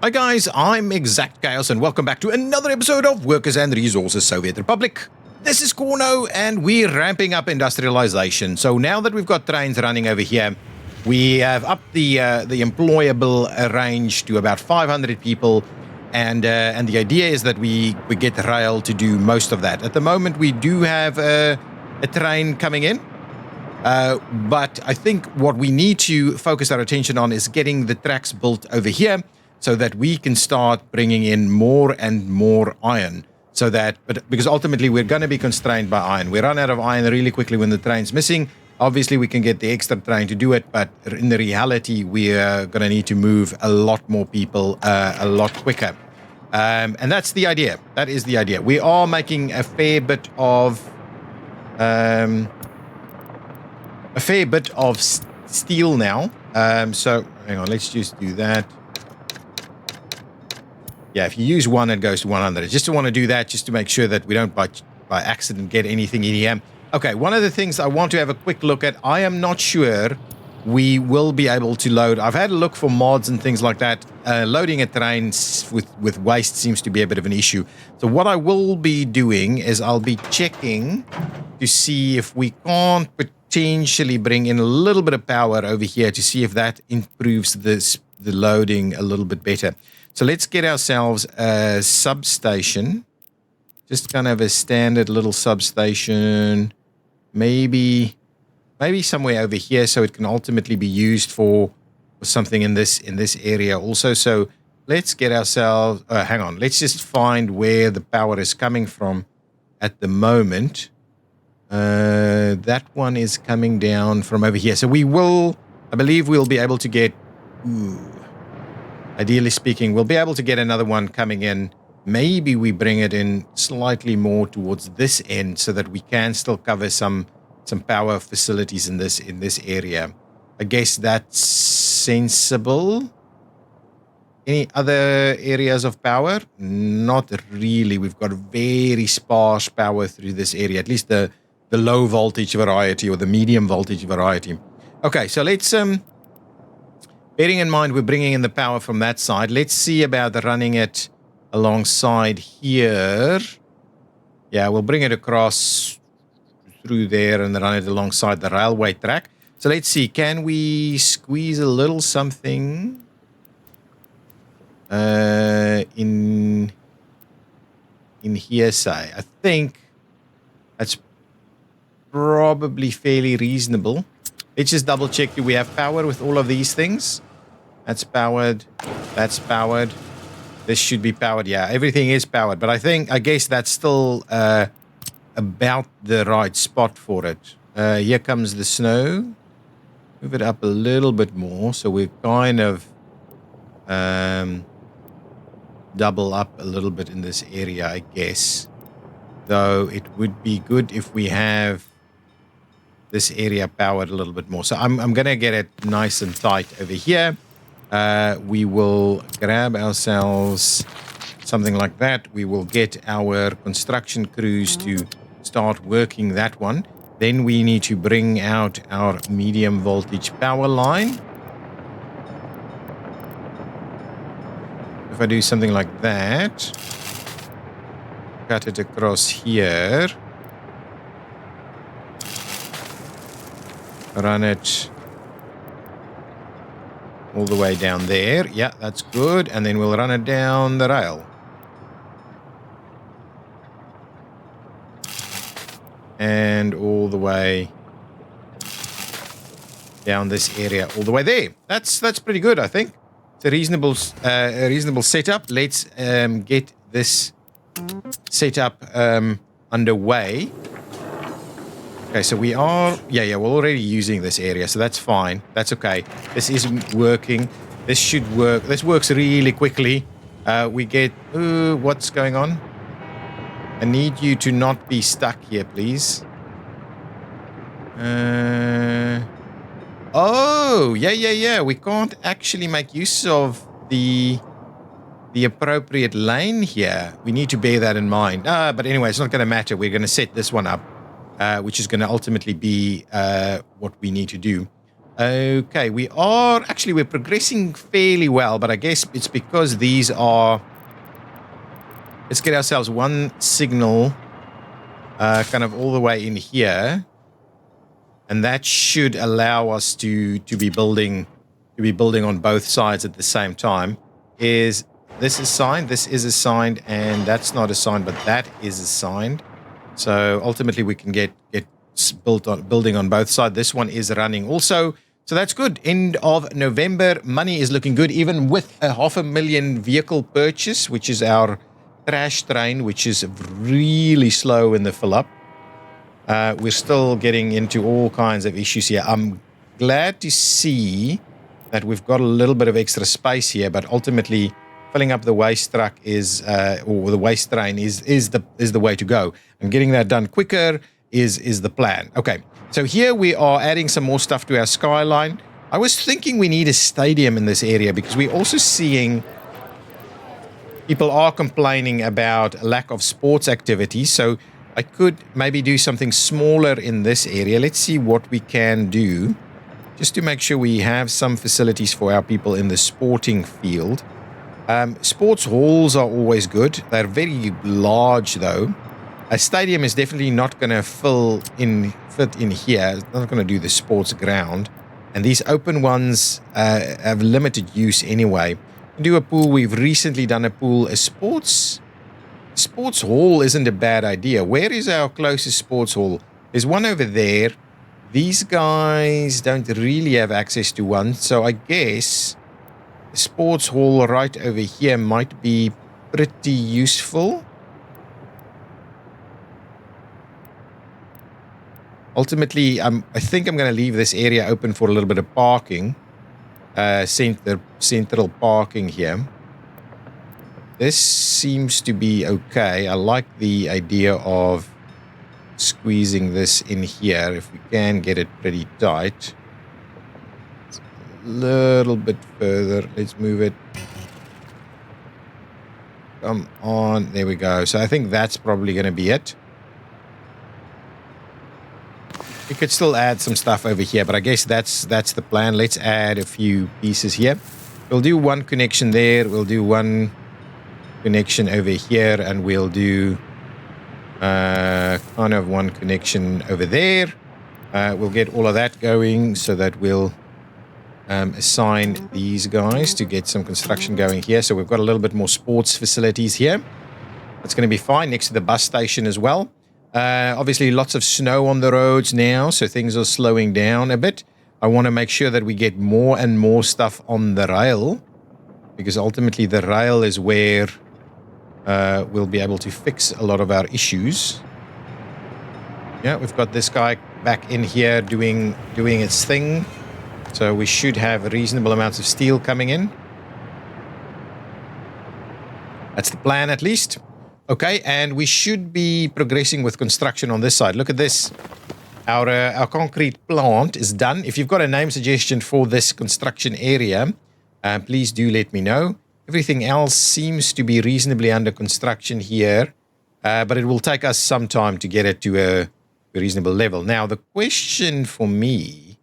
Hi guys, I'm ExactChaos and welcome back to another episode of Workers and Resources Soviet Republic. This is Cornoe and we're ramping up industrialization. So now that we've got trains running over here, we have upped the employable range to about 500 people, and the idea is that we get rail to do most of that. At the moment, we do have a train coming in, but I think what we need to focus our attention on is getting the tracks built over here, so that we can start bringing in more and more iron. So that, because ultimately we're going to be constrained by iron. We run out of iron really quickly when the train's missing. Obviously, we can get the extra train to do it, but in the reality, we're going to need to move a lot more people a lot quicker. And that's the idea. That is the idea. We are making a fair bit of steel now. So hang on, let's just do that. Yeah, if you use one, it goes to 100. Just want to do that just to make sure that we don't by accident get anything in here. Okay, one of the things I want to have a quick look at, I am not sure we will be able to load. I've had a look for mods and things like that. Loading a train with waste seems to be a bit of an issue. So what I will be doing is I'll be checking to see if we can't potentially bring in a little bit of power over here to see if that improves the loading a little bit better. So let's get ourselves a substation, just kind of a standard little substation, maybe somewhere over here, so it can ultimately be used for something in this area also. So let's get ourselves, hang on, let's just find where the power is coming from at the moment. That one is coming down from over here. So I believe we'll be able to get, ideally speaking, we'll be able to get another one coming in. Maybe we bring it in slightly more towards this end so that we can still cover some power facilities in this area. I guess that's sensible. Any other areas of power? Not really. We've got very sparse power through this area, at least the low voltage variety or the medium voltage variety. Okay, so let's bearing in mind we're bringing in the power from that side, let's see about running it alongside here. Yeah, we'll bring it across through there and run it alongside the railway track. So let's see, can we squeeze a little something in here, say? I think that's probably fairly reasonable. Let's just double check. Do we have power with all of these things? That's powered. That's powered. This should be powered. Yeah, everything is powered. But I guess that's still about the right spot for it. Here comes the snow. Move it up a little bit more. So we kind of double up a little bit in this area, I guess. Though it would be good if we have this area powered a little bit more. So I'm going to get it nice and tight over here. We will grab ourselves something like that. We will get our construction crews to start working that one. Then we need to bring out our medium voltage power line. If I do something like that, cut it across here. Run it all the way down there. Yeah, that's good. And then we'll run it down the rail. And all the way down this area, all the way there. That's pretty good, I think. It's a reasonable setup. Let's get this setup underway. Okay, so we are, we're already using this area, so that's fine. That's okay. This isn't working. This should work. This works really quickly. We get, what's going on? I need you to not be stuck here, please. Oh, yeah. We can't actually make use of the appropriate lane here. We need to bear that in mind. But anyway, it's not going to matter. We're going to set this one up. Which is going to ultimately be what we need to do. Okay, we're progressing fairly well, but I guess it's because these are, let's get ourselves one signal kind of all the way in here, and that should allow us to be building on both sides at the same time. Is this assigned? This is assigned, and that's not assigned, but that is assigned. So ultimately we can get building on both sides. This one is running also, so that's good. End of November, money is looking good, even with a 500,000 vehicle purchase, which is our trash train, which is really slow in the fill up. We're still getting into all kinds of issues here. I'm glad to see that we've got a little bit of extra space here, but ultimately filling up the waste truck or the waste train is the way to go. And getting that done quicker is the plan. Okay, so here we are adding some more stuff to our skyline. I was thinking we need a stadium in this area because we're also seeing people are complaining about a lack of sports activity. So I could maybe do something smaller in this area. Let's see what we can do just to make sure we have some facilities for our people in the sporting field. Sports halls are always good. They're very large, though. A stadium is definitely not going to fit in here. It's not going to do the sports ground. And these open ones have limited use anyway. Do a pool. We've recently done a pool. A sports hall isn't a bad idea. Where is our closest sports hall? There's one over there. These guys don't really have access to one, so I guess the sports hall right over here might be pretty useful. Ultimately, I think I'm going to leave this area open for a little bit of parking, central parking here. This seems to be okay. I like the idea of squeezing this in here if we can get it pretty tight. A little bit further. Let's move it. Come on. There we go. So I think that's probably going to be it. We could still add some stuff over here, but I guess that's the plan. Let's add a few pieces here. We'll do one connection there. We'll do one connection over here, and we'll do kind of one connection over there. We'll get all of that going so that we'll assign these guys to get some construction going here. So we've got a little bit more sports facilities here. That's going to be fine next to the bus station as well. Obviously, lots of snow on the roads now, so things are slowing down a bit. I want to make sure that we get more and more stuff on the rail, because ultimately the rail is where we'll be able to fix a lot of our issues. Yeah, we've got this guy back in here doing its thing. So we should have reasonable amounts of steel coming in. That's the plan, at least. Okay, and we should be progressing with construction on this side. Look at this. Our concrete plant is done. If you've got a name suggestion for this construction area, please do let me know. Everything else seems to be reasonably under construction here, but it will take us some time to get it to a reasonable level. Now, the question for me,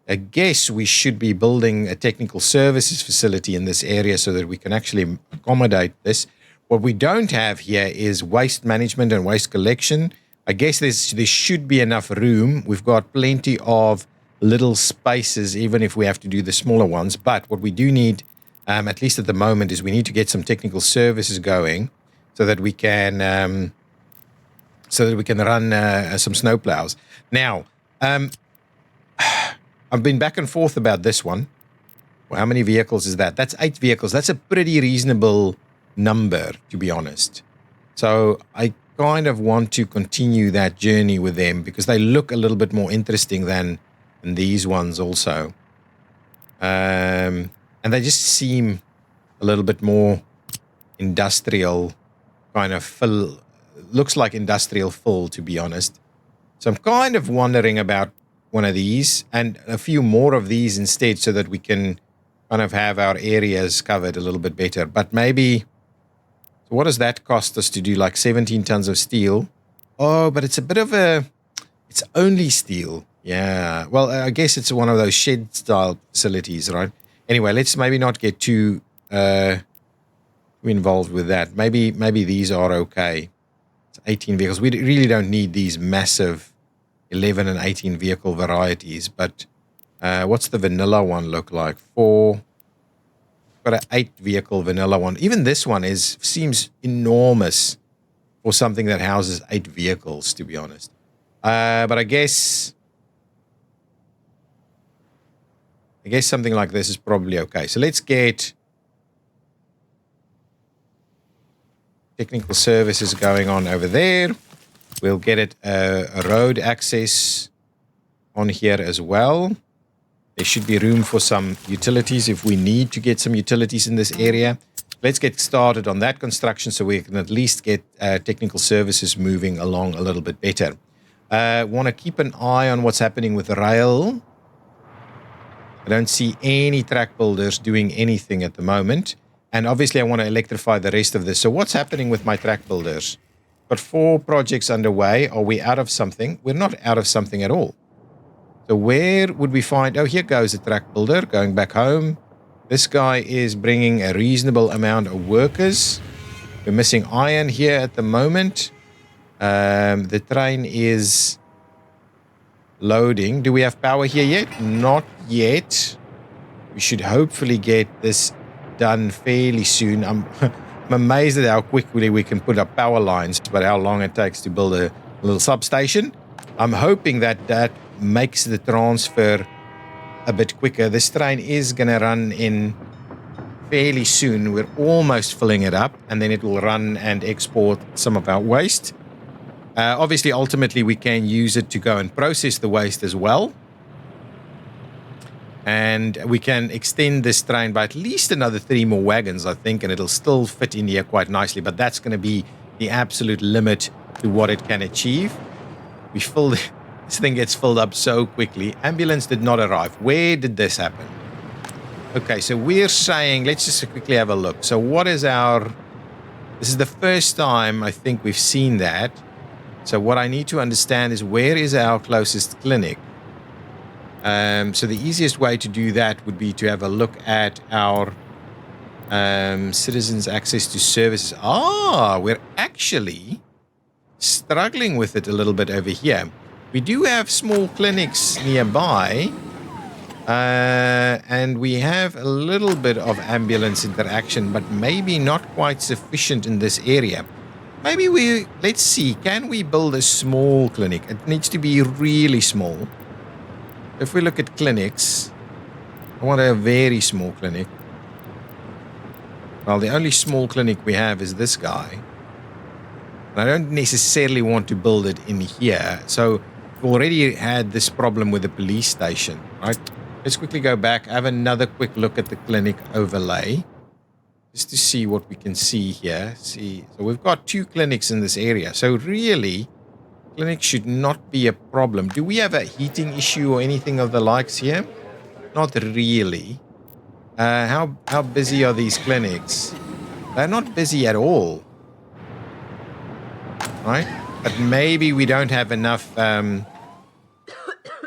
I guess we should be building a technical services facility in this area so that we can actually accommodate this. What we don't have here is waste management and waste collection. I guess there should be enough room. We've got plenty of little spaces, even if we have to do the smaller ones. But what we do need, at least at the moment, is we need to get some technical services going so that we can run some snowplows. Now, I've been back and forth about this one. Well, how many vehicles is that? That's 8 vehicles. That's a pretty reasonable number, to be honest. So I kind of want to continue that journey with them because they look a little bit more interesting than these ones also. And they just seem a little bit more industrial, kind of full. Looks like industrial full, to be honest. So I'm kind of wondering about one of these and a few more of these instead so that we can kind of have our areas covered a little bit better. But maybe, what does that cost us to do? Like 17 tons of steel. Oh, but it's a bit of a It's only steel. Yeah. Well, I guess it's one of those shed-style facilities, right? Anyway, let's maybe not get too involved with that. Maybe these are okay. It's 18 vehicles. We really don't need these massive 11 and 18 vehicle varieties. But what's the vanilla one look like? Got an 8 vehicle vanilla one. Even this one seems enormous for something that houses 8 vehicles, to be honest. But I guess something like this is probably okay. So let's get technical services going on over there. We'll get it a road access on here as well. There should be room for some utilities if we need to get some utilities in this area. Let's get started on that construction so we can at least get technical services moving along a little bit better. Want to keep an eye on what's happening with rail. I don't see any track builders doing anything at the moment. And obviously I want to electrify the rest of this. So what's happening with my track builders? Got 4 projects underway. Are we out of something? We're not out of something at all. So where would we find... Oh, here goes a track builder going back home. This guy is bringing a reasonable amount of workers. We're missing iron here at the moment. The train is loading. Do we have power here yet? Not yet. We should hopefully get this done fairly soon. I'm amazed at how quickly we can put up power lines, but how long it takes to build a little substation. I'm hoping that makes the transfer a bit quicker. This train is going to run in fairly soon. We're almost filling it up, and then it will run and export some of our waste. Obviously, ultimately, we can use it to go and process the waste as well. And we can extend this train by at least another 3 more wagons, I think, and it'll still fit in here quite nicely. But that's going to be the absolute limit to what it can achieve. This thing gets filled up so quickly. Ambulance did not arrive. Where did this happen? Okay, so we're saying, let's just quickly have a look. So what is this is the first time I think we've seen that. So what I need to understand is where is our closest clinic? So the easiest way to do that would be to have a look at our citizens' access to services. We're actually struggling with it a little bit over here. We do have small clinics nearby, and we have a little bit of ambulance interaction, but maybe not quite sufficient in this area. Maybe let's see, can we build a small clinic? It needs to be really small. If we look at clinics, I want a very small clinic. Well, the only small clinic we have is this guy. And I don't necessarily want to build it in here. So we've already had this problem with the police station, right? Let's quickly go back, have another quick look at the clinic overlay. Just to see what we can see here. So we've got 2 clinics in this area. So really, clinics should not be a problem. Do we have a heating issue or anything of the likes here? Not really. How busy are these clinics? They're not busy at all. Right? But maybe we don't have enough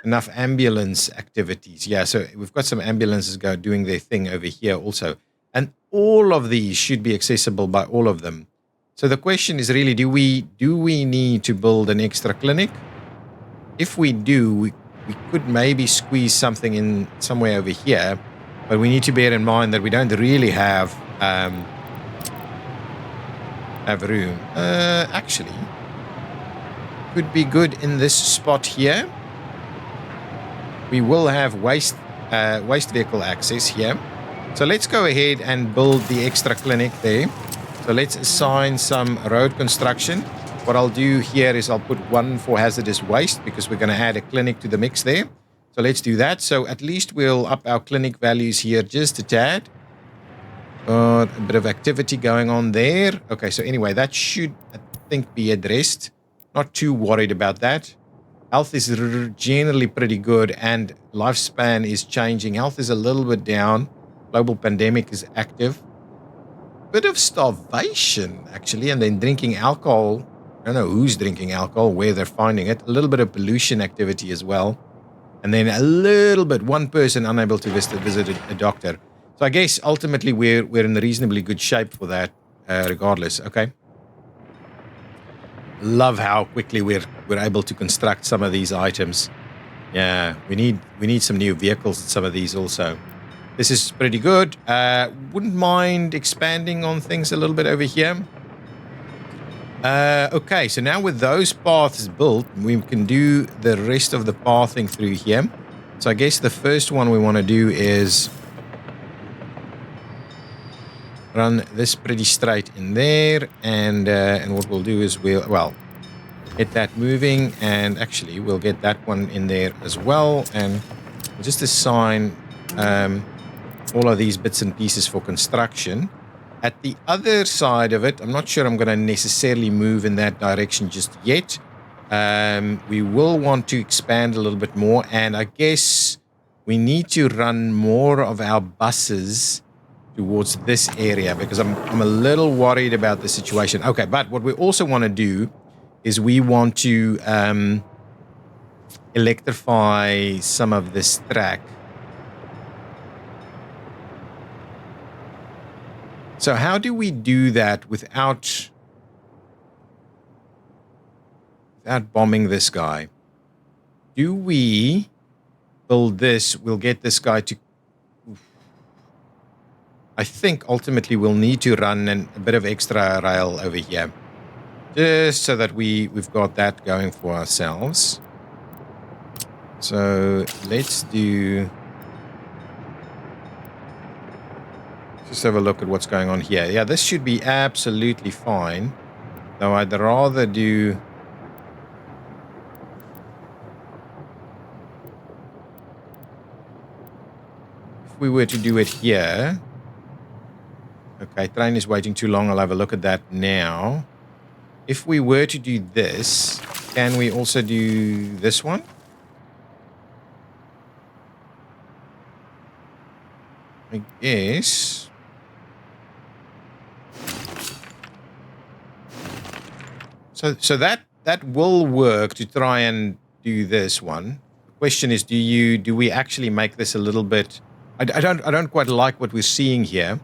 ambulance activities. Yeah, so we've got some ambulances doing their thing over here also. And all of these should be accessible by all of them. So the question is really, do we need to build an extra clinic? If we do, we could maybe squeeze something in somewhere over here, but we need to bear in mind that we don't really have room. Actually, could be good in this spot here. We will have waste vehicle access here. So let's go ahead and build the extra clinic there. So let's assign some road construction. What I'll do here is I'll put 1 for hazardous waste because we're going to add a clinic to the mix there. So let's do that. So at least we'll up our clinic values here just a tad. A bit of activity going on there. Okay, so anyway, that should, I think, be addressed. Not too worried about that. Health is generally pretty good and lifespan is changing. Health is a little bit down. Global pandemic is active. Bit of starvation, actually, and then drinking alcohol I don't know who's drinking alcohol, where they're finding it. A little bit of pollution activity as well. And then a little bit, one person unable to visit a doctor. So I guess ultimately we're in reasonably good shape for that, regardless. Okay. Love how quickly we're able to construct some of these items. Yeah, we need some new vehicles and some of these also. This is pretty good. Wouldn't mind expanding on things a little bit over here. Okay, so now with those paths built, we can do the rest of the pathing through here. So I guess the first one we want to do is run this pretty straight in there, and what we'll do is we'll get that moving, and actually we'll get that one in there as well, and we'll just assign all of these bits and pieces for construction. At the other side of it, I'm not sure I'm going to necessarily move in that direction just yet. We will want to expand a little bit more, and I guess we need to run more of our buses towards this area because I'm a little worried about the situation. Okay, but what we also want to do is we want to electrify some of this track. So how do we do that without bombing this guy? Do we build this? We'll get this guy to... I think ultimately we'll need to run a bit of extra rail over here. Just so that we've got that going for ourselves. So let's do... Just have a look at what's going on here. Yeah, this should be absolutely fine. Though I'd rather do... If we were to do it here... Okay, train is waiting too long. I'll have a look at that now. If we were to do this, can we also do this one? I guess... So that will work to try and do this one. The question is, do we actually make this a little bit... I don't quite like what we're seeing here.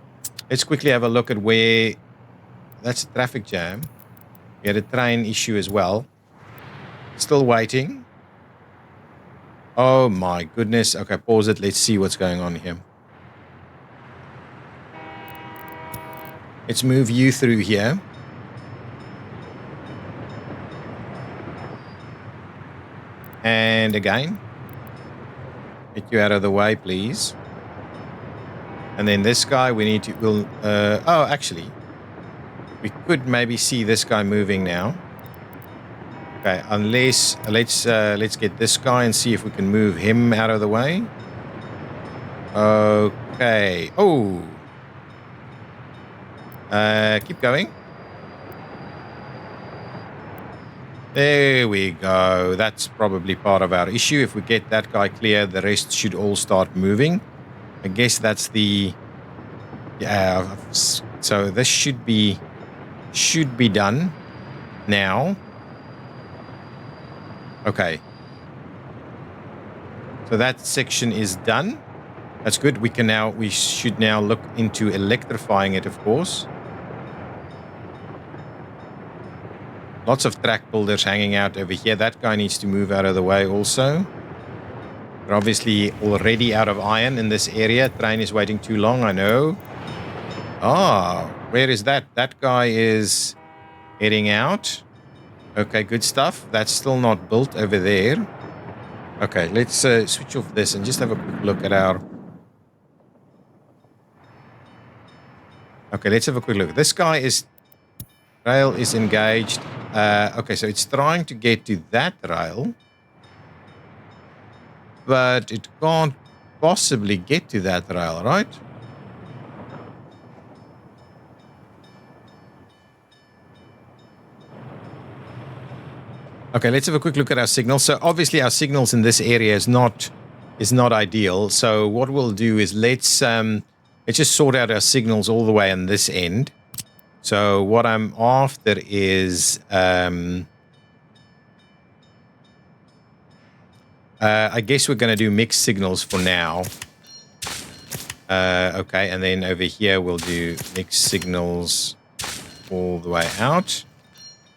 Let's quickly have a look at where... That's a traffic jam. We had a train issue as well. Still waiting. Oh my goodness. Okay, pause it. Let's see what's going on here. Let's move you through here. And again. Get you out of the way, please. And then this guy, we need to... oh, actually... We could maybe see this guy moving now. Okay, unless let's get this guy and see if we can move him out of the way. Okay. Oh. Keep going. There we go. That's probably part of our issue. If we get that guy clear, the rest should all start moving. I guess that's the... Yeah, so this should be done now. Okay. So that section is done. That's good. We should now look into electrifying it, of course. Lots of track builders hanging out over here. That guy needs to move out of the way also. We're obviously already out of iron in this area. Train is waiting too long, I know. Ah, where is that? That guy is heading out. Okay, good stuff. That's still not built over there. Okay, let's switch off this and just have a quick look at our... Okay, let's have a quick look. This guy is... Rail is engaged. Okay, so it's trying to get to that rail. But it can't possibly get to that rail, right? Okay, let's have a quick look at our signals. So obviously our signals in this area is not ideal. So what we'll do is let's just sort out our signals all the way on this end. So what I'm after is, I guess we're going to do mixed signals for now. Okay, and then over here we'll do mixed signals all the way out.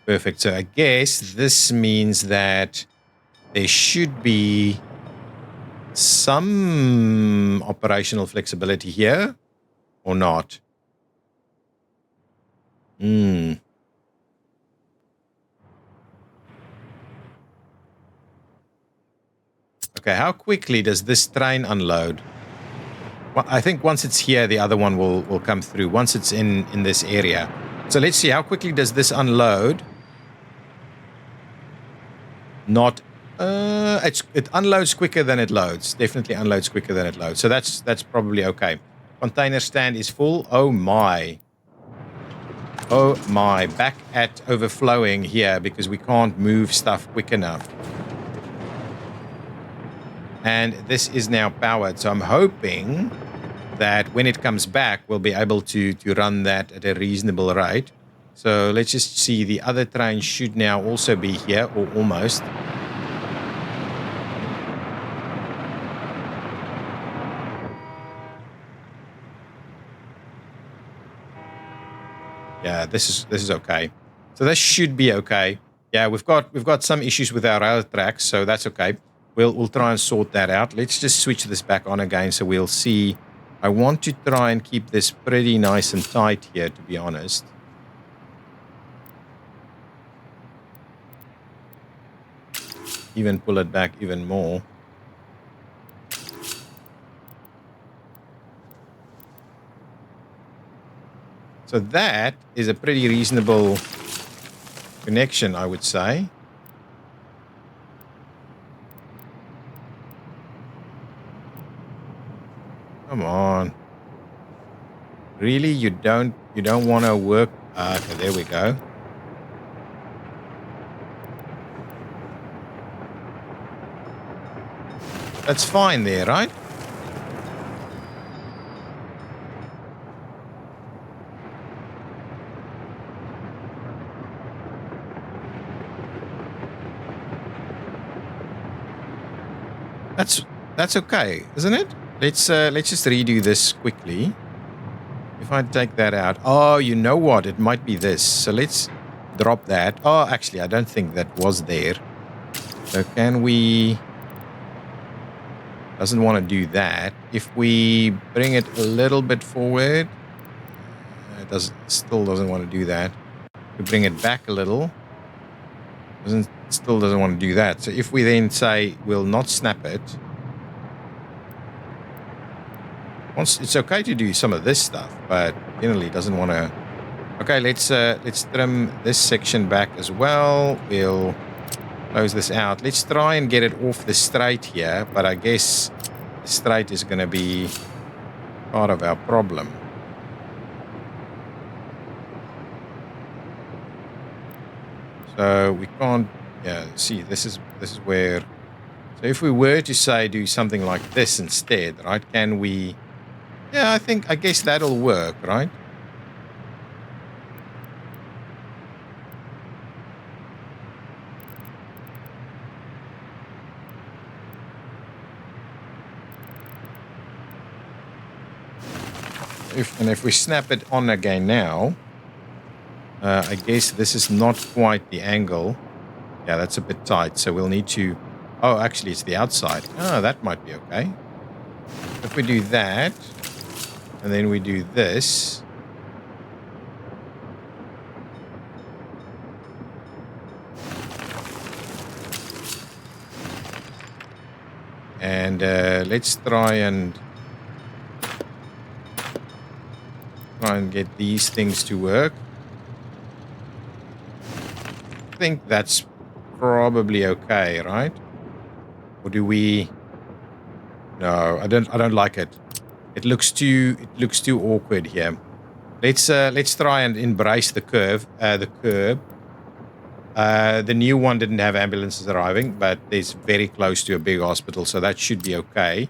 Perfect. So I guess this means that there should be some operational flexibility here, or not? Okay, how quickly does this train unload? Well, I think once it's here, the other one will come through. Once it's in this area. So let's see, how quickly does this unload? Not... it unloads quicker than it loads. Definitely unloads quicker than it loads. So that's probably okay. Container stand is full. Oh my. Oh my. Back at overflowing here because we can't move stuff quick enough. And this is now powered. So I'm hoping that when it comes back, we'll be able to run that at a reasonable rate. So let's just see. The other train should now also be here, or almost. Yeah, this is okay. So this should be okay. Yeah, we've got some issues with our rail tracks, so that's okay. We'll try and sort that out. Let's just switch this back on again so we'll see. I want to try and keep this pretty nice and tight here, to be honest. Even pull it back even more. So that is a pretty reasonable connection, I would say. Come on. Really? You don't want to work? Okay, there we go. That's fine there, right? That's okay, isn't it? Let's just redo this quickly. If I take that out, oh, you know what? It might be this. So let's drop that. Oh, actually, I don't think that was there. So can we? Doesn't want to do that. If we bring it a little bit forward, it still doesn't want to do that. We bring it back a little. Still doesn't want to do that. So if we then say we'll not snap it. It's okay to do some of this stuff, but generally doesn't want to. Okay, let's trim this section back as well. We'll close this out. Let's try and get it off the straight here, but I guess the straight is going to be part of our problem. So we can't. Yeah, see, this is where. So if we were to say do something like this instead, right? Can we? Yeah, I guess that'll work, right? If we snap it on again now, I guess this is not quite the angle. Yeah, that's a bit tight, so we'll need to... Oh, actually, it's the outside. Oh, that might be okay. If we do that, and then we do this... And let's try and get these things to work. I think that's probably okay, right? Or do we? No, I don't like it. It looks too awkward here. Let's try and embrace the curve. The curb. The new one didn't have ambulances arriving, but it's very close to a big hospital, so that should be okay.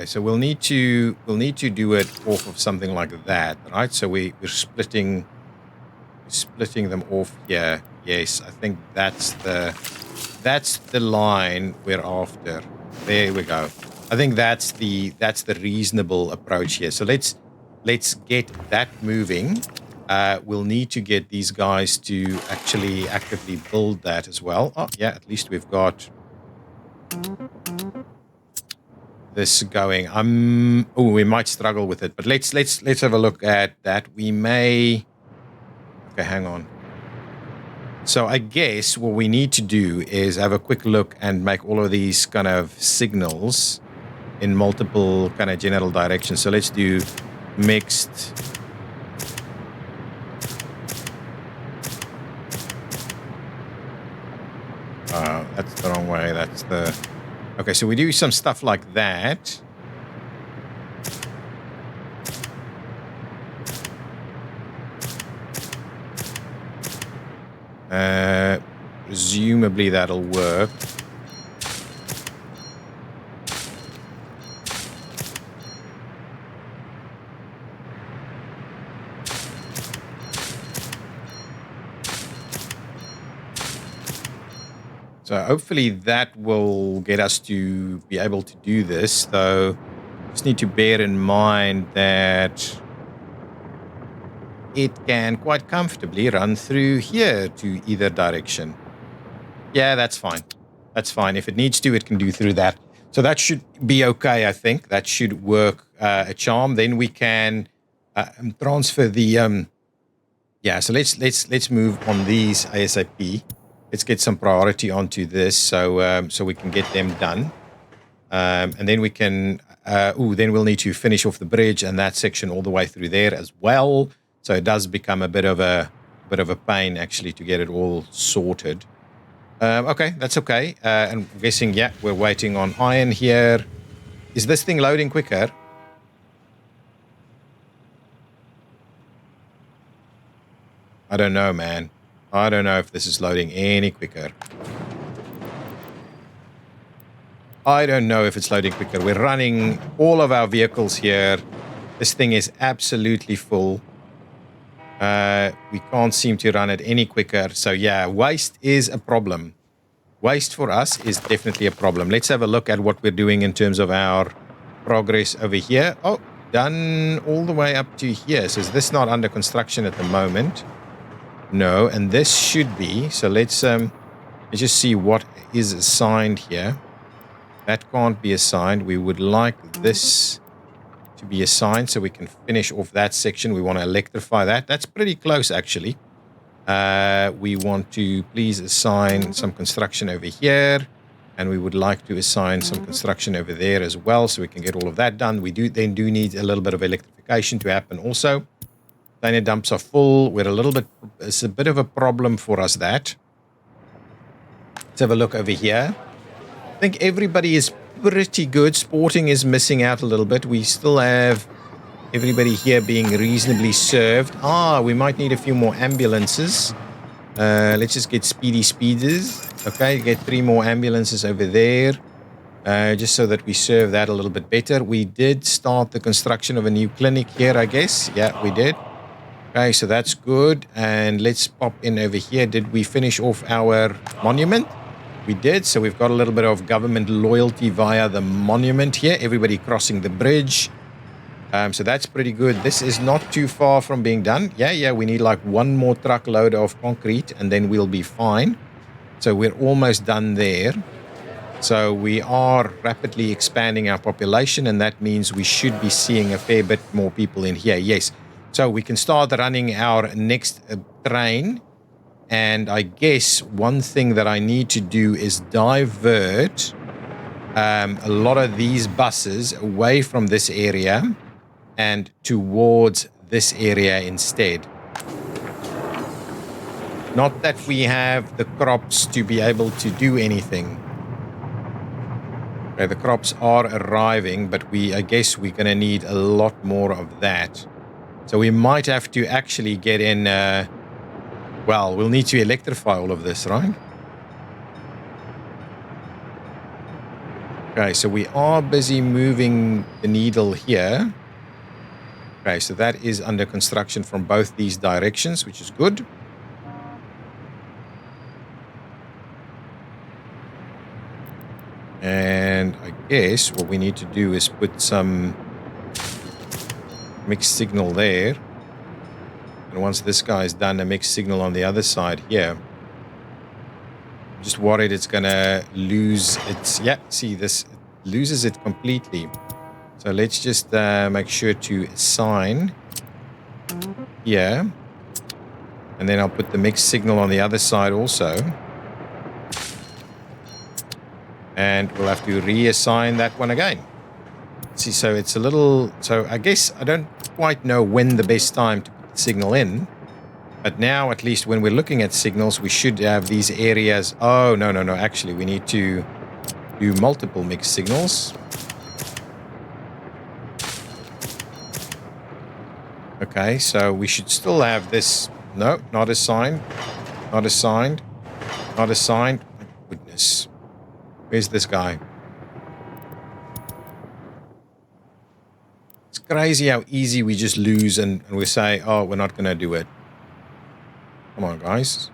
Okay, so we'll need to do it off of something like that, right? So we're splitting them off here. Yes, I think that's the line we're after. There we go. I think that's the reasonable approach here. So let's get that moving. We'll need to get these guys to actually actively build that as well. Oh yeah, at least we've got this going. We might struggle with it, but let's have a look at that. We may. Okay, hang on. So I guess what we need to do is have a quick look and make all of these kind of signals in multiple kind of general directions. So let's do mixed. That's the wrong way. That's the... Okay, so we do some stuff like that. Presumably that'll work. So hopefully that will get us to be able to do this, though just need to bear in mind that it can quite comfortably run through here to either direction. Yeah, that's fine. That's fine. If it needs to, it can do through that. So that should be okay, I think. That should work a charm. Then we can transfer the... yeah, so let's move on these ASAP. Let's get some priority onto this so we can get them done. And then we can... then we'll need to finish off the bridge and that section all the way through there as well. So it does become a bit of a pain, actually, to get it all sorted. Okay, that's okay. And I'm guessing, yeah, we're waiting on iron here. Is this thing loading quicker? I don't know, man. I don't know if this is loading any quicker. I don't know if it's loading quicker. We're running all of our vehicles here. This thing is absolutely full. We can't seem to run it any quicker. So yeah, waste is a problem. Waste for us is definitely a problem. Let's have a look at what we're doing in terms of our progress over here. Oh, done all the way up to here. So is this not under construction at the moment? No, and this should be. So let's just see what is assigned here. That can't be assigned. We would like this to be assigned so we can finish off that section. We want to electrify that. That's pretty close, actually. We want to please assign some construction over here, and we would like to assign some construction over there as well so we can get all of that done. We then do need a little bit of electrification to happen also. Container dumps are full. It's a bit of a problem for us, that. Let's have a look over here. I think everybody is pretty good. Sporting is missing out a little bit. We still have everybody here being reasonably served. We might need a few more ambulances. Let's just get speeders. Okay, get 3 more ambulances over there. Just so that we serve that a little bit better. We did start the construction of a new clinic here, I guess. Yeah, we did. Okay, so that's good. And let's pop in over here. Did we finish off our monument? We did. So we've got a little bit of government loyalty via the monument here. Everybody crossing the bridge. So that's pretty good. This is not too far from being done. Yeah, we need like 1 more truckload of concrete and then we'll be fine. So we're almost done there. So we are rapidly expanding our population, and that means we should be seeing a fair bit more people in here. Yes. So we can start running our next train. And I guess one thing that I need to do is divert a lot of these buses away from this area and towards this area instead. Not that we have the crops to be able to do anything. Okay, the crops are arriving, but I guess we're going to need a lot more of that. So we might have to actually get in... well, we'll need to electrify all of this, right? Okay, so we are busy moving the needle here. Okay, so that is under construction from both these directions, which is good. And I guess what we need to do is put some mixed signal there. And once this guy is done, a mixed signal on the other side here. I'm just worried it's going to lose its... Yeah, see, this loses it completely. So let's just make sure to assign here. And then I'll put the mixed signal on the other side also. And we'll have to reassign that one again. See, so it's a little... So I guess I don't quite know when the best time to put the signal in. But now, at least when we're looking at signals, we should have these areas... Oh, no. Actually, we need to do multiple mixed signals. Okay, so we should still have this... No, not assigned. Not assigned. Not assigned. My goodness. Where's this guy? It's crazy how easy we just lose and we say, oh, we're not going to do it. Come on, guys.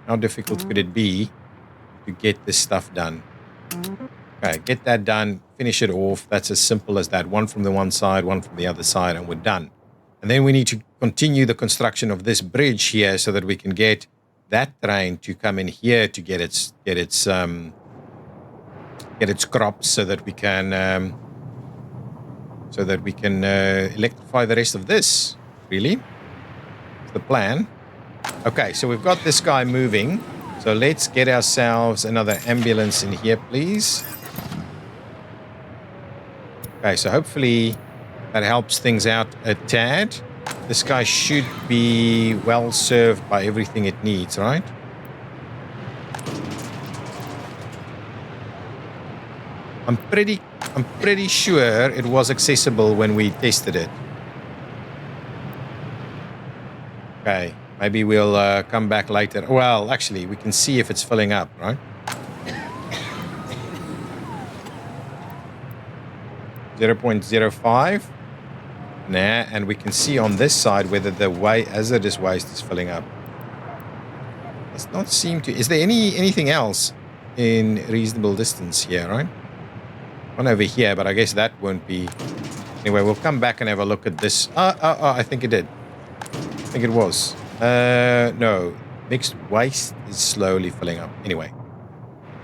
How difficult could it be to get this stuff done? Okay, get that done. Finish it off. That's as simple as that. One from the one side, one from the other side, and we're done. And then we need to continue the construction of this bridge here so that we can get that train to come in here to get its crops so that we can electrify the rest of this. Really? That's the plan. Okay, so we've got this guy moving. So let's get ourselves another ambulance in here, please. Okay, so hopefully that helps things out a tad. This guy should be well served by everything it needs, right? I'm pretty sure it was accessible when we tested it. Okay, maybe we'll come back later. Well, actually, we can see if it's filling up, right? 0.05. Nah, and we can see on this side whether the hazardous waste is filling up. Does not seem to. Is there anything else in reasonable distance here, right? One over here, but I guess that won't be. Anyway, we'll come back and have a look at this. I think it did. I think it was. No. Mixed waste is slowly filling up. Anyway.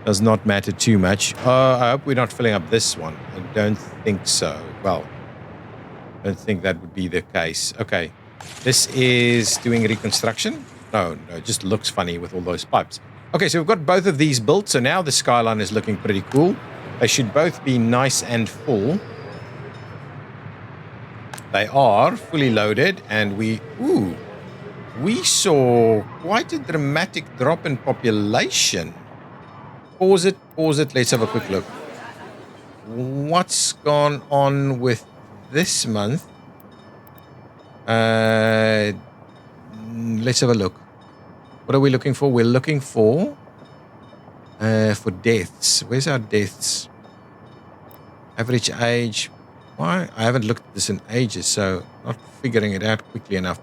Does not matter too much. I hope we're not filling up this one. I don't think so. Well, I don't think that would be the case. Okay. This is doing reconstruction. No, it just looks funny with all those pipes. Okay, so we've got both of these built. So now the Skyline is looking pretty cool. They should both be nice and full. They are fully loaded, and we saw quite a dramatic drop in population. Pause it. Let's have a quick look. What's gone on with this month? Let's have a look. What are we looking for? We're looking for deaths. Where's our deaths? Average age. Why? I haven't looked at this in ages, so not figuring it out quickly enough.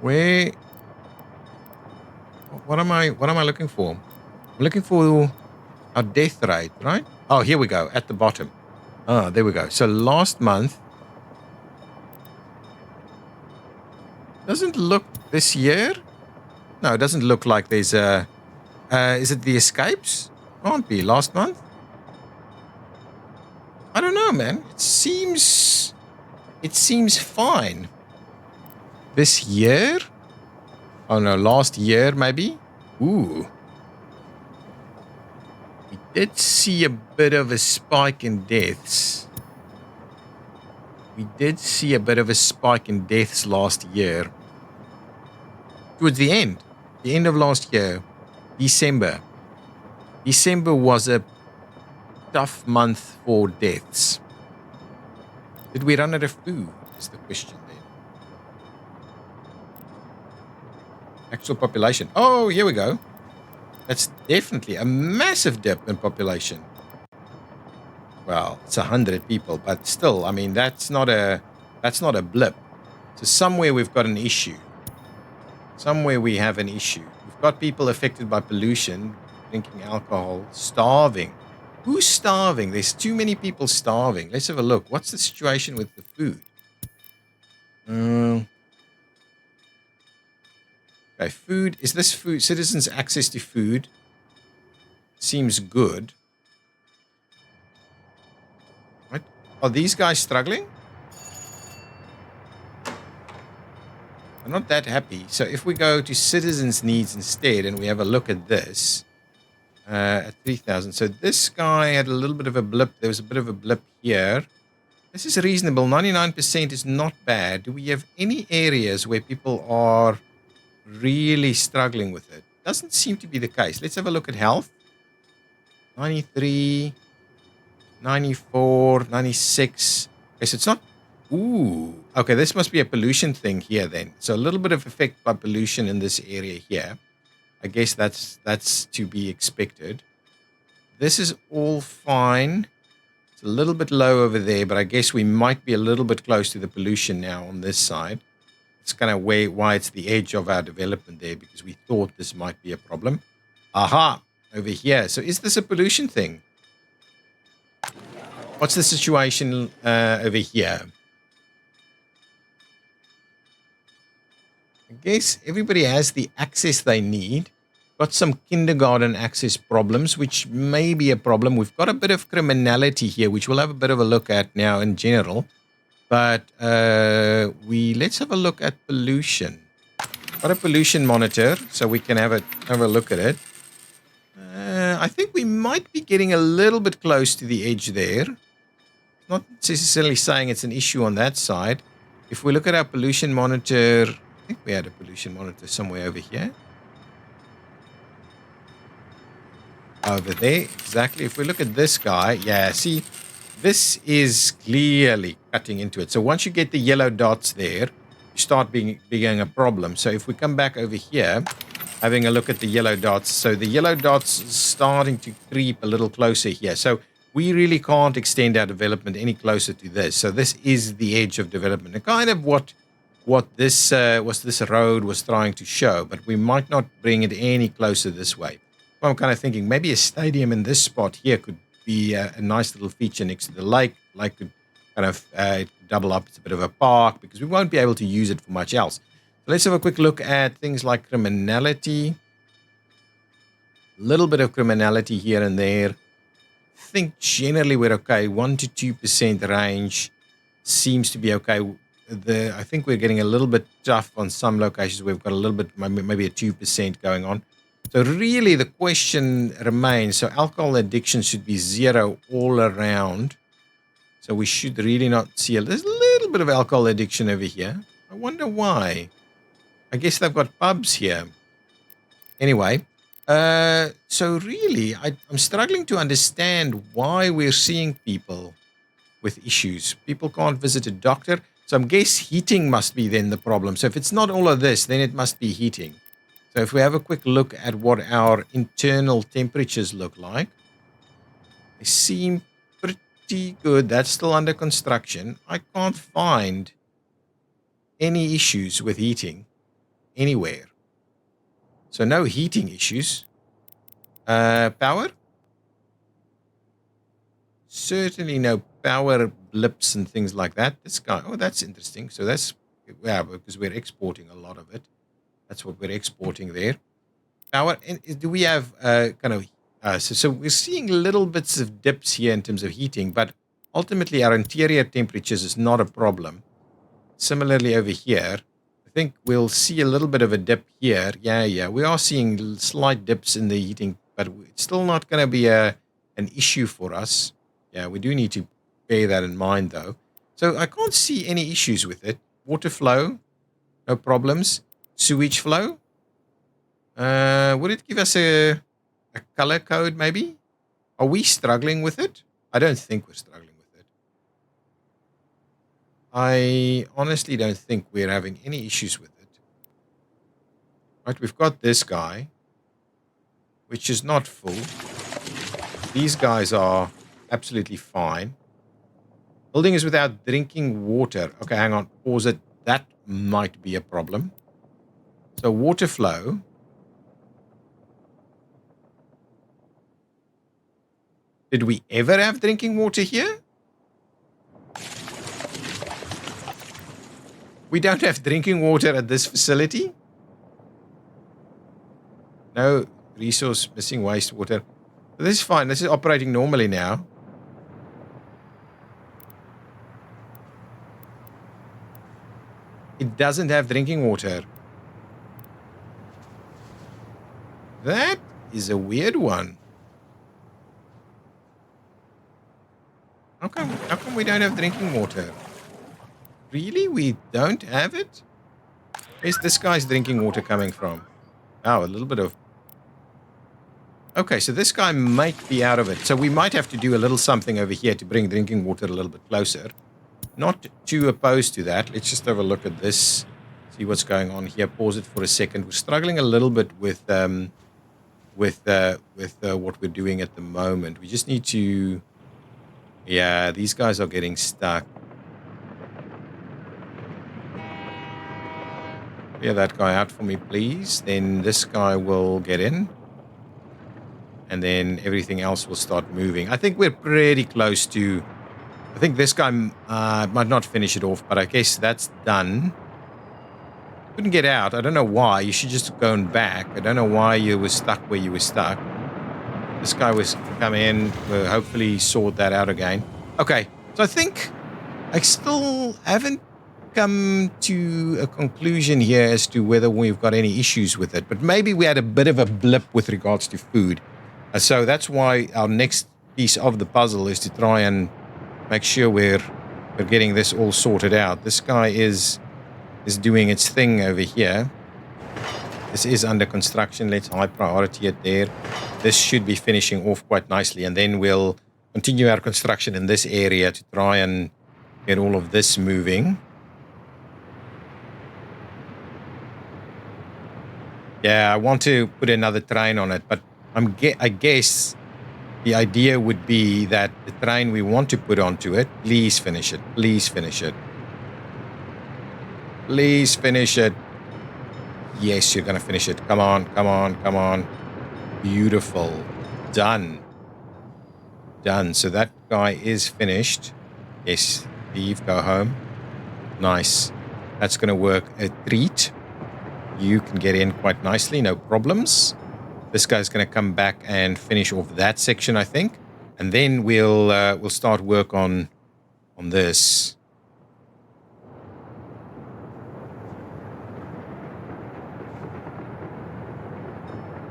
Where? What am I looking for? I'm looking for our death rate, right? Oh, here we go, at the bottom. Ah, there we go. So last month. Doesn't look this year. No, it doesn't look like there's a... is it the escapes? Can't be. Last month? I don't know, man. It seems fine. This year? Oh, no. Last year, maybe? Ooh. We did see a bit of a spike in deaths. We did see a bit of a spike in deaths last year. Towards the end of last year, December. December was a tough month for deaths. Did we run out of food, is the question then. Actual population. Oh, here we go. That's definitely a massive dip in population. Well, it's 100 people, but still, I mean, that's not a blip. So somewhere we've got an issue. Somewhere we have an issue. We've got people affected by pollution, drinking alcohol, starving. Who's starving? There's too many people starving. Let's have a look. What's the situation with the food? Okay, food. Is this food? Citizens' access to food seems good. What? Are these guys struggling? I'm not that happy. So if we go to citizens' needs instead and we have a look at this at 3,000. So this guy had a little bit of a blip. There was a bit of a blip here. This is reasonable. 99% is not bad. Do we have any areas where people are really struggling with it? Doesn't seem to be the case. Let's have a look at health. 93, 94, 96. Okay, so it's not. Ooh. Okay, this must be a pollution thing here then. So a little bit of effect by pollution in this area here. I guess that's to be expected. This is all fine. It's a little bit low over there, but I guess we might be a little bit close to the pollution now on this side. It's kind of why it's the edge of our development there, because we thought this might be a problem. Aha, over here. So is this a pollution thing? What's the situation over here? I guess everybody has the access they need. Got some kindergarten access problems, which may be a problem. We've got a bit of criminality here, which we'll have a bit of a look at now in general. But let's have a look at pollution. Got a pollution monitor, so we can have a look at it. I think we might be getting a little bit close to the edge there. Not necessarily saying it's an issue on that side. If we look at our pollution monitor, I think we had a pollution monitor somewhere over here. Over there, exactly. If we look at this guy, yeah, see, this is clearly cutting into it. So once you get the yellow dots there, you start being a problem. So if we come back over here, having a look at the yellow dots, so the yellow dots is starting to creep a little closer here. So we really can't extend our development any closer to this. So this is the edge of development. And kind of what this road was trying to show, but we might not bring it any closer this way. Well, I'm kind of thinking maybe a stadium in this spot here could be a nice little feature next to the lake. Lake could kind of double up. It's a bit of a park because we won't be able to use it for much else. So let's have a quick look at things like criminality. A little bit of criminality here and there. I think generally we're okay. 1 to 2% range seems to be okay. I think we're getting a little bit tough on some locations. We've got a little bit, maybe a 2% going on. So really the question remains, so alcohol addiction should be 0 all around. So we should really not see there's a little bit of alcohol addiction over here. I wonder why. I guess they've got pubs here. Anyway, so really I'm struggling to understand why we're seeing people with issues. People can't visit a doctor. So I guess heating must be then the problem. So if it's not all of this, then it must be heating. So if we have a quick look at what our internal temperatures look like, they seem pretty good. That's still under construction. I can't find any issues with heating anywhere. So no heating issues. Power? Certainly no power blips and things like that. This guy, oh, that's interesting. So that's, yeah, because we're exporting a lot of it. That's what we're exporting there. Power, and do we have kind of, so we're seeing little bits of dips here in terms of heating, but ultimately our interior temperatures is not a problem. Similarly over here, I think we'll see a little bit of a dip here. Yeah, we are seeing slight dips in the heating, but it's still not going to be an issue for us. Yeah, we do need to bear that in mind though. So I can't see any issues with it. Water flow, no problems. Sewage flow. Would it give us a color code maybe? Are we struggling with it? I don't think we're struggling with it. I honestly don't think we're having any issues with it. Right, we've got this guy. which is not full. These guys are absolutely fine. Building is without drinking water. Okay, hang on. Pause it. That might be a problem. So water flow. Did we ever have drinking water here? We don't have drinking water at this facility? No resource missing wastewater. This is fine. This is operating normally now. It doesn't have drinking water. That is a weird one. How come we don't have drinking water? Really? We don't have it? Where's this guy's drinking water coming from? Oh, a little bit of... Okay, so this guy might be out of it. So we might have to do a little something over here to bring drinking water a little bit closer. Not too opposed to that. Let's just have a look at this. See what's going on here. Pause it for a second. We're struggling a little bit with what we're doing at the moment. We just need to... Yeah, these guys are getting stuck. Clear that guy out for me, please. Then this guy will get in. And then everything else will start moving. I think we're pretty close to... I think this guy might not finish it off, but I guess that's done. Couldn't get out. I don't know why. You should just have gone back. I don't know why you were stuck where you were stuck. This guy was coming in. We'll hopefully sort that out again. Okay, so I think I still haven't come to a conclusion here as to whether we've got any issues with it. But maybe we had a bit of a blip with regards to food. So that's why our next piece of the puzzle is to try and make sure we're getting this all sorted out. This guy is doing its thing over here. This is under construction. Let's high priority it there. This should be finishing off quite nicely. And then we'll continue our construction in this area to try and get all of this moving. Yeah, I want to put another train on it, but I guess the idea would be that the train we want to put onto it, please finish it. Please finish it. Please finish it. Yes, you're going to finish it. Come on, come on, come on. Beautiful. Done. Done. So that guy is finished. Yes, leave, go home. Nice. That's going to work a treat. You can get in quite nicely, no problems. This guy's going to come back and finish off that section, I think. And then we'll start work on this.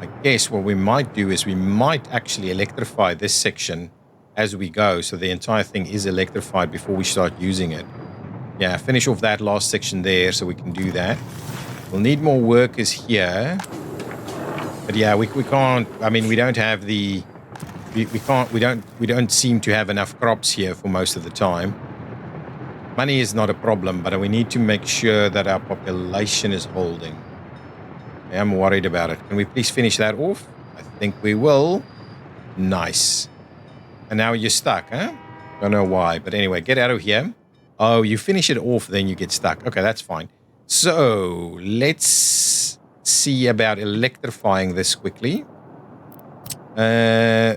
I guess what we might do is we might actually electrify this section as we go. So the entire thing is electrified before we start using it. Yeah, finish off that last section there so we can do that. We'll need more workers here. But yeah, we can't, I mean, we don't have the, we don't seem to have enough crops here for most of the time. Money is not a problem, but we need to make sure that our population is holding. I'm worried about it. Can we please finish that off? I think we will. Nice. And now you're stuck, huh? Don't know why, but anyway, get out of here. Oh, you finish it off, then you get stuck. Okay, that's fine. So let's see about electrifying this quickly. Yeah,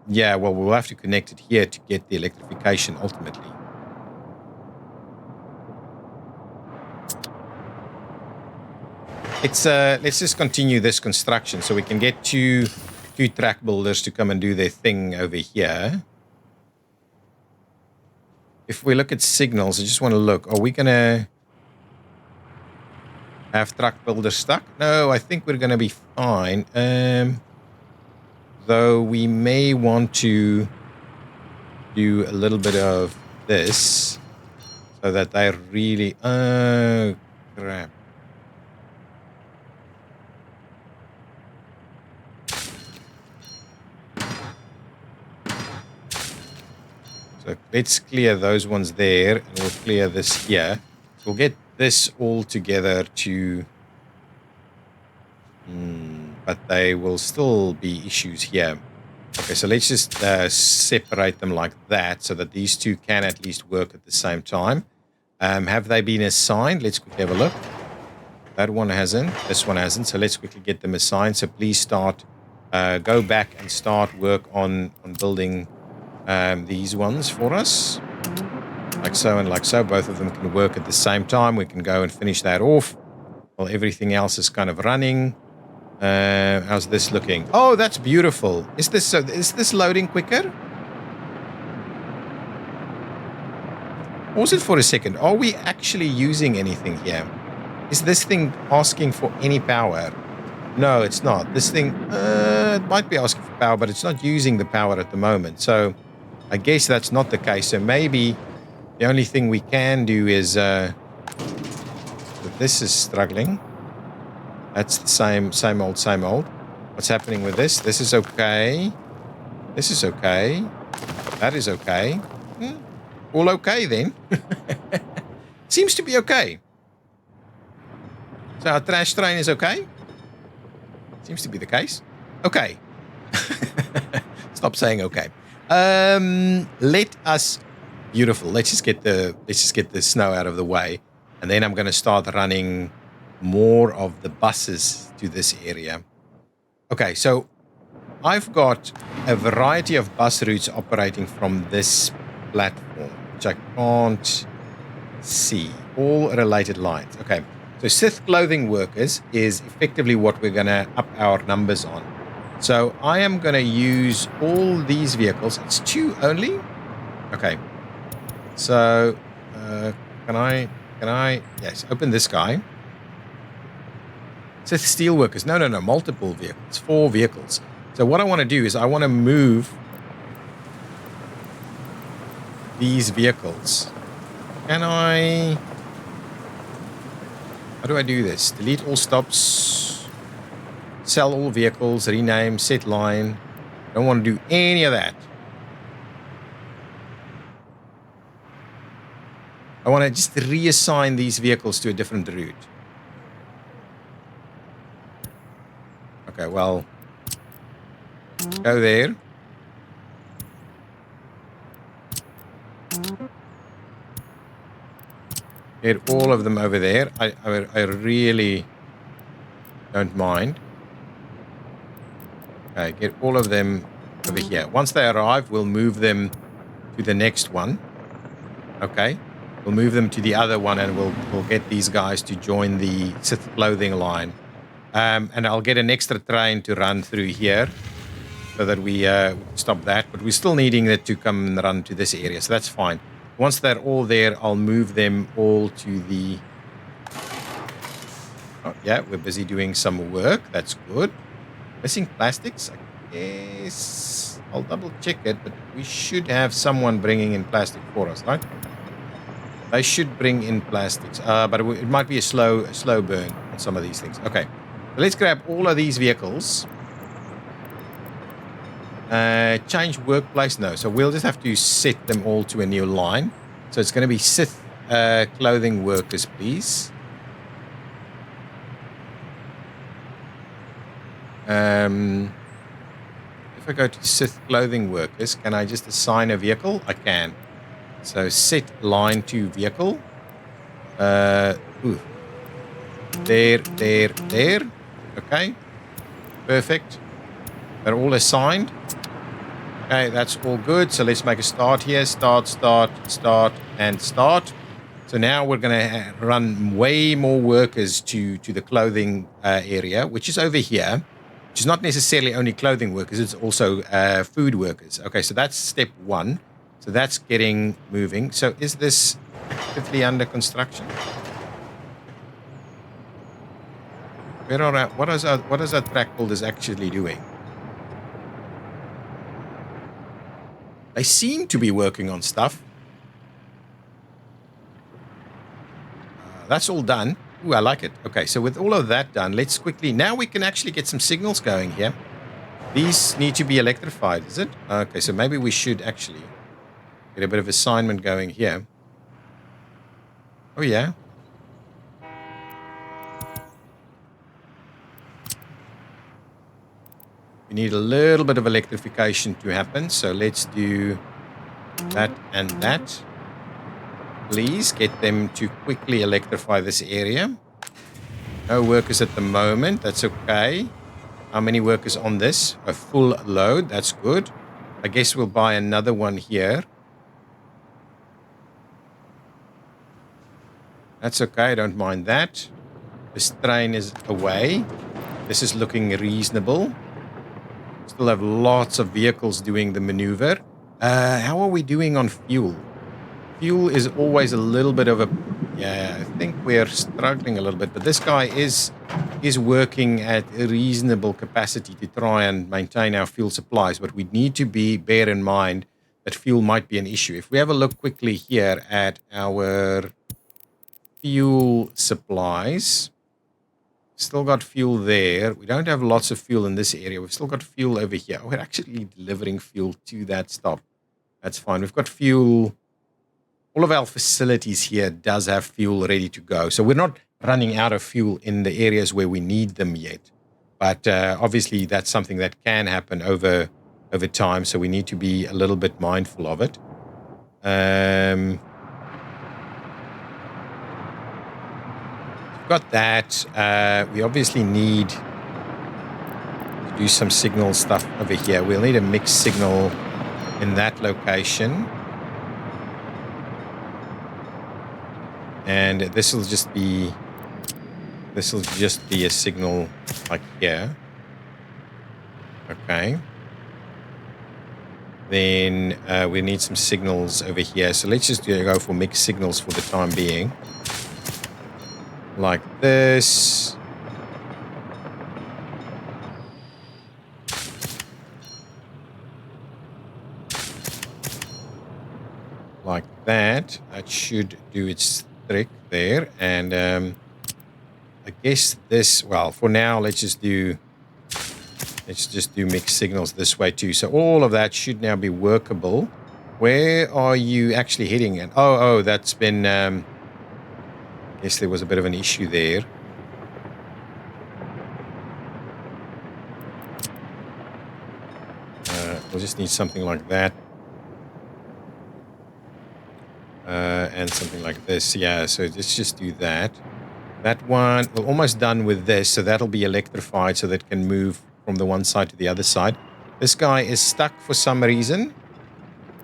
well, we'll have to connect it here to get the electrification ultimately. Let's just continue this construction so we can get two track builders to come and do their thing over here. If we look at signals, I just want to look. Are we going to have truck builders stuck? No, I think we're going to be fine. Though we may want to do a little bit of this so that they really... Oh, crap. So let's clear those ones there, and we'll clear this here. So we'll get this all together to... but they will still be issues here. Okay, so let's just separate them like that so that these two can at least work at the same time. Have they been assigned? Let's quickly have a look. That one hasn't. This one hasn't. So let's quickly get them assigned. So please start, go back and start work on building these ones for us. Like so and like so. Both of them can work at the same time. We can go and finish that off while everything else is kind of running. How's this looking? Oh, that's beautiful. Is this loading quicker? Pause it for a second. Are we actually using anything here? Is this thing asking for any power? No, it's not. This thing it might be asking for power, but it's not using the power at the moment. So I guess that's not the case. So maybe the only thing we can do is this is struggling. That's the same old, same old. What's happening with this? This is okay. This is okay. That is okay. All okay then. Seems to be okay. So our trash train is okay? Seems to be the case. Okay. Stop saying okay. Let us... Beautiful. Let's just get the snow out of the way. And then I'm going to start running more of the buses to this area. Okay, so I've got a variety of bus routes operating from this platform, which I can't see. All related lines. Okay, so Sith clothing workers is effectively what we're going to up our numbers on. So I am going to use all these vehicles. It's 2 only. Okay, so can I, yes, open this guy. Sith steelworkers. No. Multiple vehicles. 4 vehicles. So what I want to do is I want to move these vehicles. Can I... How do I do this? Delete all stops. Sell all vehicles. Rename. Set line. Don't want to do any of that. I want to just reassign these vehicles to a different route. Okay, well, go there. Get all of them over there. I really don't mind. Okay, get all of them over here. Once they arrive, we'll move them to the next one. Okay, we'll move them to the other one, and we'll get these guys to join the Sith clothing line. And I'll get an extra train to run through here so that we stop that. But we're still needing it to come and run to this area, so that's fine. Once they're all there, I'll move them all to the... Oh, yeah, we're busy doing some work. That's good. Missing plastics? I guess I'll double check it, but we should have someone bringing in plastic for us, right? They should bring in plastics, but it might be a slow burn on some of these things. Okay. Let's grab all of these vehicles. Change workplace? No. So we'll just have to set them all to a new line. So it's going to be Sith clothing workers, please. If I go to Sith clothing workers, can I just assign a vehicle? I can. So set line to vehicle. There. Okay, perfect. They're all assigned. Okay, that's all good. So let's make a start here. Start, and start. So now we're going to run way more workers to the clothing area, which is over here, which is not necessarily only clothing workers. It's also food workers. Okay, so that's step 1. So that's getting moving. So is this actively under construction? What is our track builders actually doing? They seem to be working on stuff. That's all done. Ooh, I like it. Okay, so with all of that done, let's quickly... Now we can actually get some signals going here. These need to be electrified, is it? Okay, so maybe we should actually get a bit of assignment going here. Oh, yeah. We need a little bit of electrification to happen. So let's do that and that. Please get them to quickly electrify this area. No workers at the moment. That's okay. How many workers on this? A full load. That's good. I guess we'll buy another one here. That's okay. I don't mind that. This train is away. This is looking reasonable. Still have lots of vehicles doing the maneuver. How are we doing on fuel? Fuel is always a little bit of a... Yeah, I think we're struggling a little bit. But this guy is working at a reasonable capacity to try and maintain our fuel supplies. But we need to bear in mind that fuel might be an issue. If we have a look quickly here at our fuel supplies... Still got fuel there. We don't have lots of fuel in this area. We've still got fuel over here. We're actually delivering fuel to that stop. That's fine. We've got fuel. All of our facilities here does have fuel ready to go. So we're not running out of fuel in the areas where we need them yet. But obviously that's something that can happen over time. So we need to be a little bit mindful of it. Got that. We obviously need to do some signal stuff over here. We'll need a mixed signal in that location. And this will just be a signal like here. Okay. Then we need some signals over here. So let's just go for mixed signals for the time being. Like this. Like that. That should do its trick there. And I guess this, well, for now, let's just do mixed signals this way too. So all of that should now be workable. Where are you actually hitting it? Oh, that's been... Yes, there was a bit of an issue there. We'll just need something like that. And something like this. Yeah, so let's just do that. That one, we're almost done with this, so that'll be electrified so that it can move from the one side to the other side. This guy is stuck for some reason.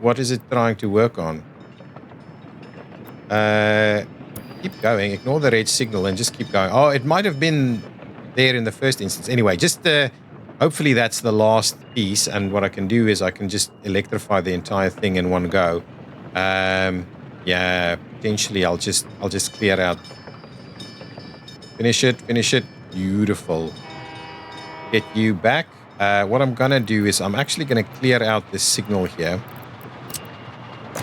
What is it trying to work on? Keep going, ignore the red signal and just keep going. Oh, it might have been there in the first instance. Anyway, just hopefully that's the last piece, and what I can do is I can just electrify the entire thing in one go. Yeah, potentially I'll just clear out. Finish it. Beautiful. Get you back. What I'm gonna do is I'm actually gonna clear out this signal here.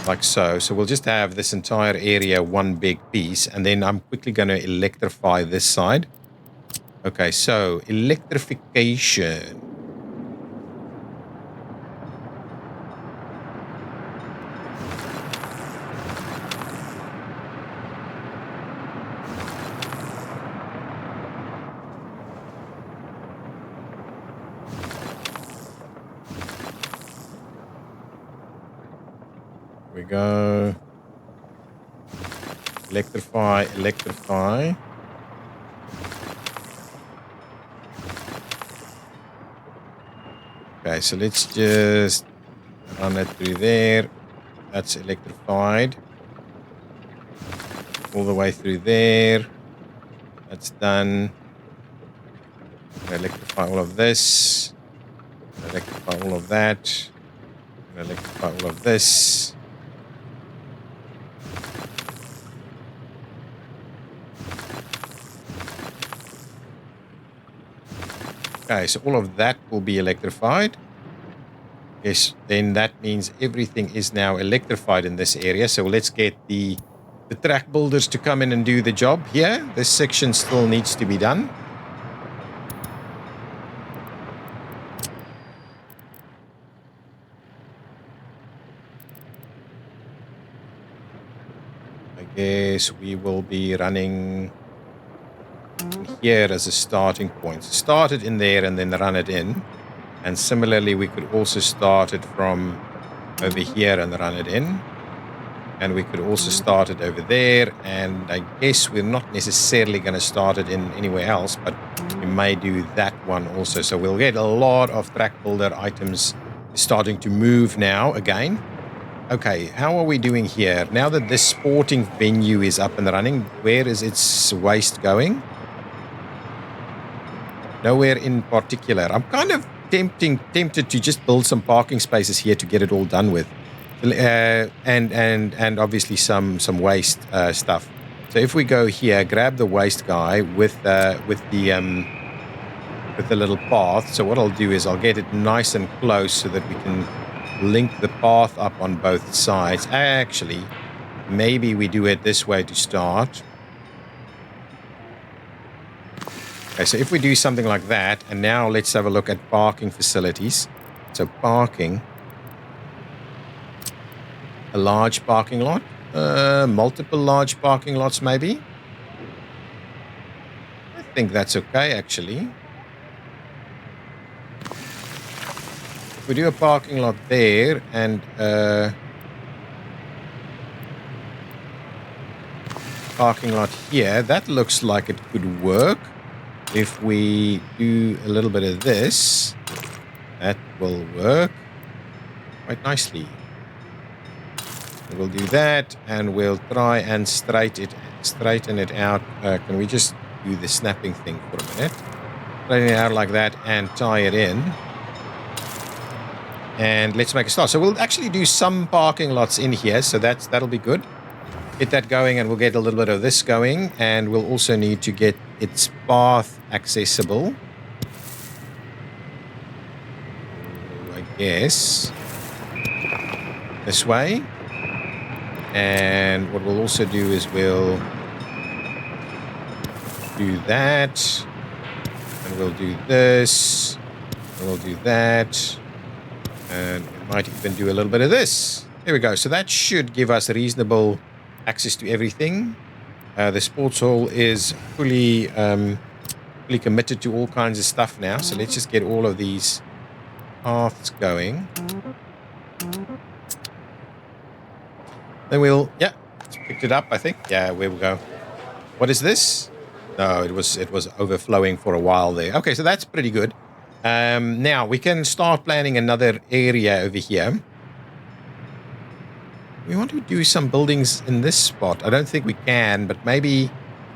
Like so. So we'll just have this entire area one big piece, and then I'm quickly going to electrify this side. Okay, so electrification. We go. Electrify. Okay, so let's just run it through there. That's electrified. All the way through there. That's done. Electrify all of this. Electrify all of that. Electrify all of this. Okay, so all of that will be electrified. Yes, then that means everything is now electrified in this area. So let's get the track builders to come in and do the job here. This section still needs to be done. I guess we will be running here as a starting point. Start it in there and then run it in. And similarly, we could also start it from over here and run it in. And we could also start it over there. And I guess we're not necessarily going to start it in anywhere else, but we may do that one also. So we'll get a lot of track builder items starting to move now again. Okay, how are we doing here? Now that this sporting venue is up and running, where is its waste going? Nowhere in particular. I'm kind of tempted to just build some parking spaces here to get it all done with. And obviously some waste stuff. So if we go here, grab the waste guy with the little path. So what I'll do is I'll get it nice and close so that we can link the path up on both sides. Actually, maybe we do it this way to start. Okay, so if we do something like that, and now let's have a look at parking facilities. So parking. A large parking lot, multiple large parking lots maybe. I think that's okay actually. If we do a parking lot there and parking lot here, that looks like it could work. If we do a little bit of this, that will work quite nicely. We'll do that, and we'll try and straighten it out. Can we just do the snapping thing for a minute? Straighten it out like that and tie it in. And let's make a start. So we'll actually do some parking lots in here, so that'll be good. Get that going, and we'll get a little bit of this going, and we'll also need to get its path accessible. I guess this way. And what we'll also do is we'll do that, and we'll do this, and we'll do that, and we might even do a little bit of this. There we go. So that should give us reasonable access to everything. The sports hall is fully committed to all kinds of stuff now. So let's just get all of these paths going. Then we'll, yeah, picked it up, I think. Yeah, where we go. What is this? No, it was overflowing for a while there. Okay, so that's pretty good. Now we can start planning another area over here. We want to do some buildings in this spot. I don't think we can, but maybe,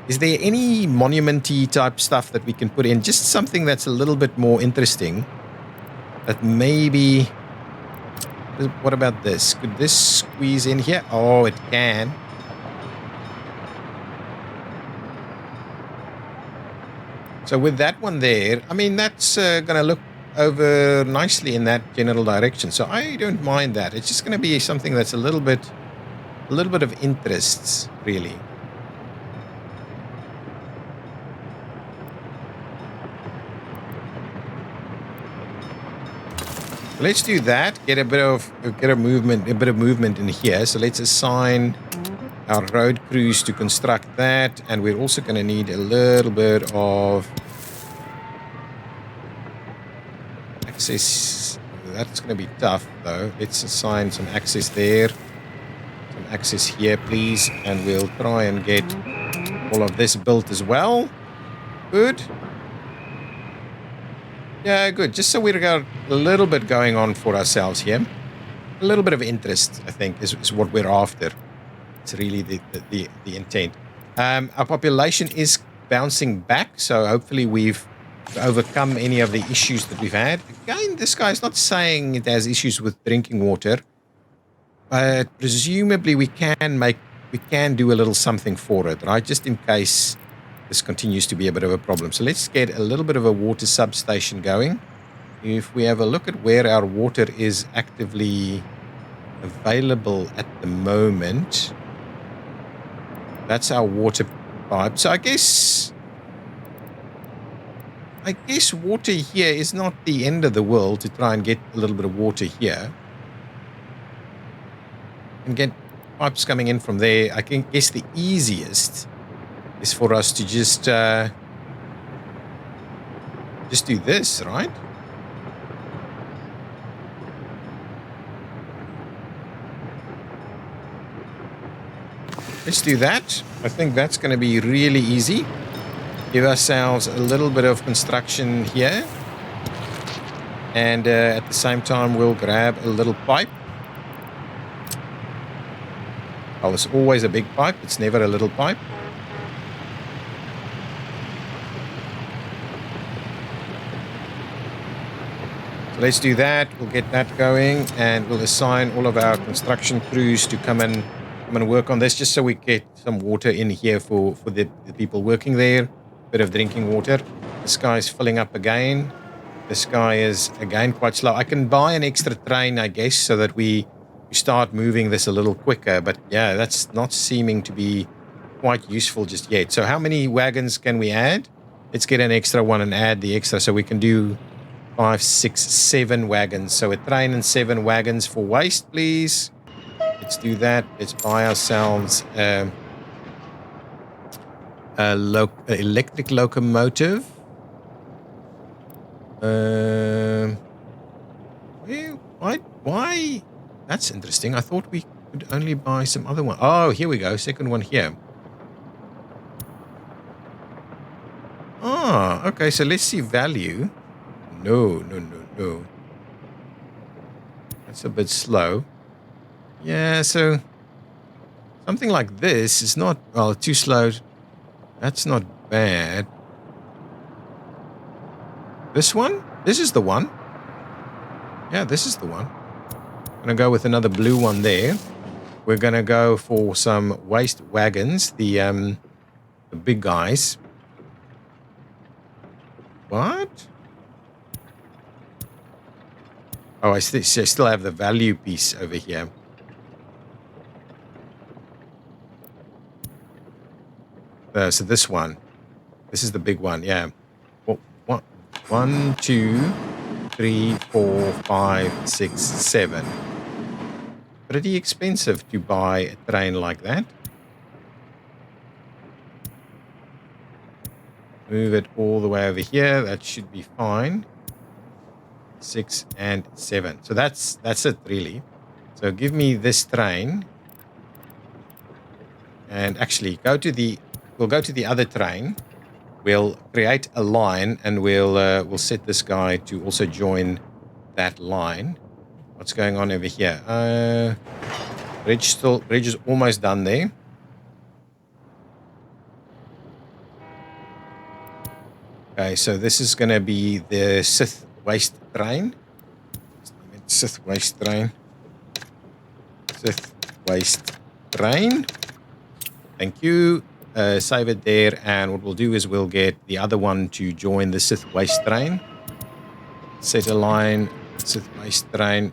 is there any monument-y type stuff that we can put in? Just something that's a little bit more interesting. That maybe... What about this? Could this squeeze in here? Oh, it can. So with that one there, I mean, that's going to look over nicely in that general direction. So I don't mind that. It's just going to be something that's a little bit of interest, really. Let's do that. Get a bit of movement in here. So let's assign our road crews to construct that, and we're also going to need a little bit of access. That's going to be tough, though. Let's assign some access there, some access here, please, and we'll try and get all of this built as well. Good. Yeah, good. Just so we've got a little bit going on for ourselves here. A little bit of interest, I think, is what we're after. It's really the intent. Our population is bouncing back, so hopefully we've overcome any of the issues that we've had. Again, this guy's not saying it has issues with drinking water, but presumably we can do a little something for it, right? Just in case this continues to be a bit of a problem. So let's get a little bit of a water substation going. If we have a look at where our water is actively available at the moment, that's our water pipe. So I guess water here is not the end of the world to try and get a little bit of water here. And get pipes coming in from there. I guess the easiest is for us to just do this, right? let's do that. I think that's going to be really easy. Give ourselves a little bit of construction here. And at the same time, we'll grab a little pipe. Well, it's always a big pipe. It's never a little pipe. So let's do that. We'll get that going, and we'll assign all of our construction crews to come and work on this, just so we get some water in here for the people working there. Bit of drinking water. This guy's filling up again. This guy is again quite slow. I can buy an extra train, I guess, so that we start moving this a little quicker. But yeah, that's not seeming to be quite useful just yet. So how many wagons can we add? Let's get an extra one and add the extra, so we can do 5, 6, 7 wagons. So a train and 7 wagons for waste, please. Let's do that. Let's buy ourselves electric locomotive. Why? That's interesting. I thought we could only buy some other one. Oh, here we go. Second one here. Ah, okay. So let's see value. No. That's a bit slow. Yeah, so something like this is not, well, too slow. That's not bad. This one? This is the one. Yeah, this is the one. I'm going to go with another blue one there. We're going to go for some waste wagons, the big guys. What? Oh, I still have the value piece over here. So this one. This is the big one, yeah. Well, 1, 2, 3, 4, 5, 6, 7. Pretty expensive to buy a train like that. Move it all the way over here. That should be fine. 6 and 7. So that's it, really. So give me this train. And actually, we'll go to the other train. We'll create a line, and we'll set this guy to also join that line. What's going on over here? Bridge is almost done there. Okay, so this is going to be the Sith waste train. Sith waste train. Sith waste train. Thank you. Save it there, and what we'll do is we'll get the other one to join the Sith waste train. Set a line, Sith waste train.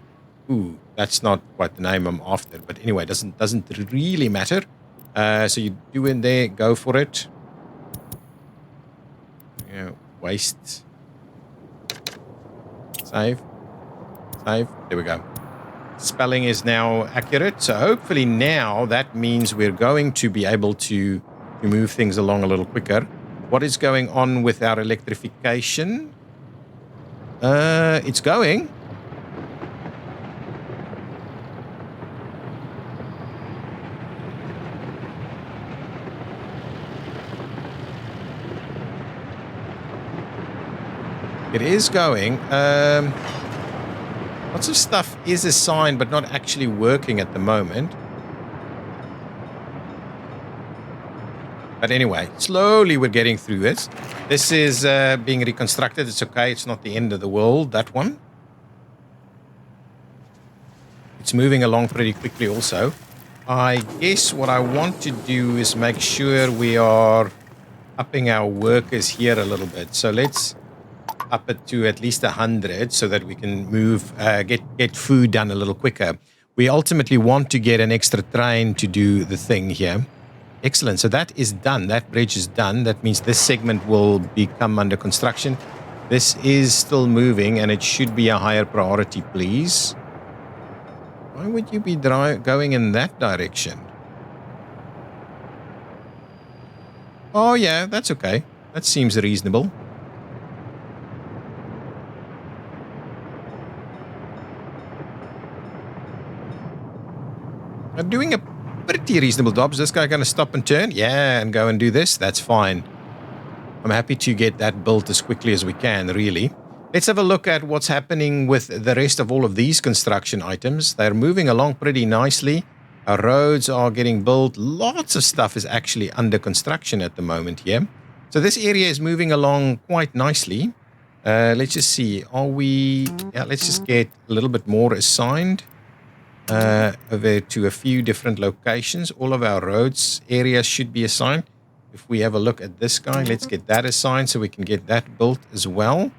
Ooh, that's not quite the name I'm after, but anyway, doesn't really matter. So you do in there, go for it. Yeah, waste. Save. There we go. Spelling is now accurate, so hopefully now that means we're going to be able to move things along a little quicker. What is going on with our electrification? It's going. It is going. Lots of stuff is assigned but not actually working at the moment. But anyway, slowly we're getting through this. This is being reconstructed. It's okay. It's not the end of the world, that one. It's moving along pretty quickly also. I guess what I want to do is make sure we are upping our workers here a little bit. So let's up it to at least 100 so that we can move, get food done a little quicker. We ultimately want to get an extra train to do the thing here. Excellent. So that is done. That bridge is done. That means this segment will become under construction. This is still moving, and it should be a higher priority, please. Why would you be going in that direction? Oh, yeah, that's okay. That seems reasonable. Doing a pretty reasonable job. Is this guy going to stop and turn? Yeah, and go and do this? That's fine. I'm happy to get that built as quickly as we can, really. Let's have a look at what's happening with the rest of all of these construction items. They're moving along pretty nicely. Our roads are getting built. Lots of stuff is actually under construction at the moment here. So this area is moving along quite nicely. Let's just see. Are we... Yeah, let's just get a little bit more assigned over to a few different locations. All of our roads areas should be assigned. If we have a look at this guy, let's get that assigned so we can get that built as well.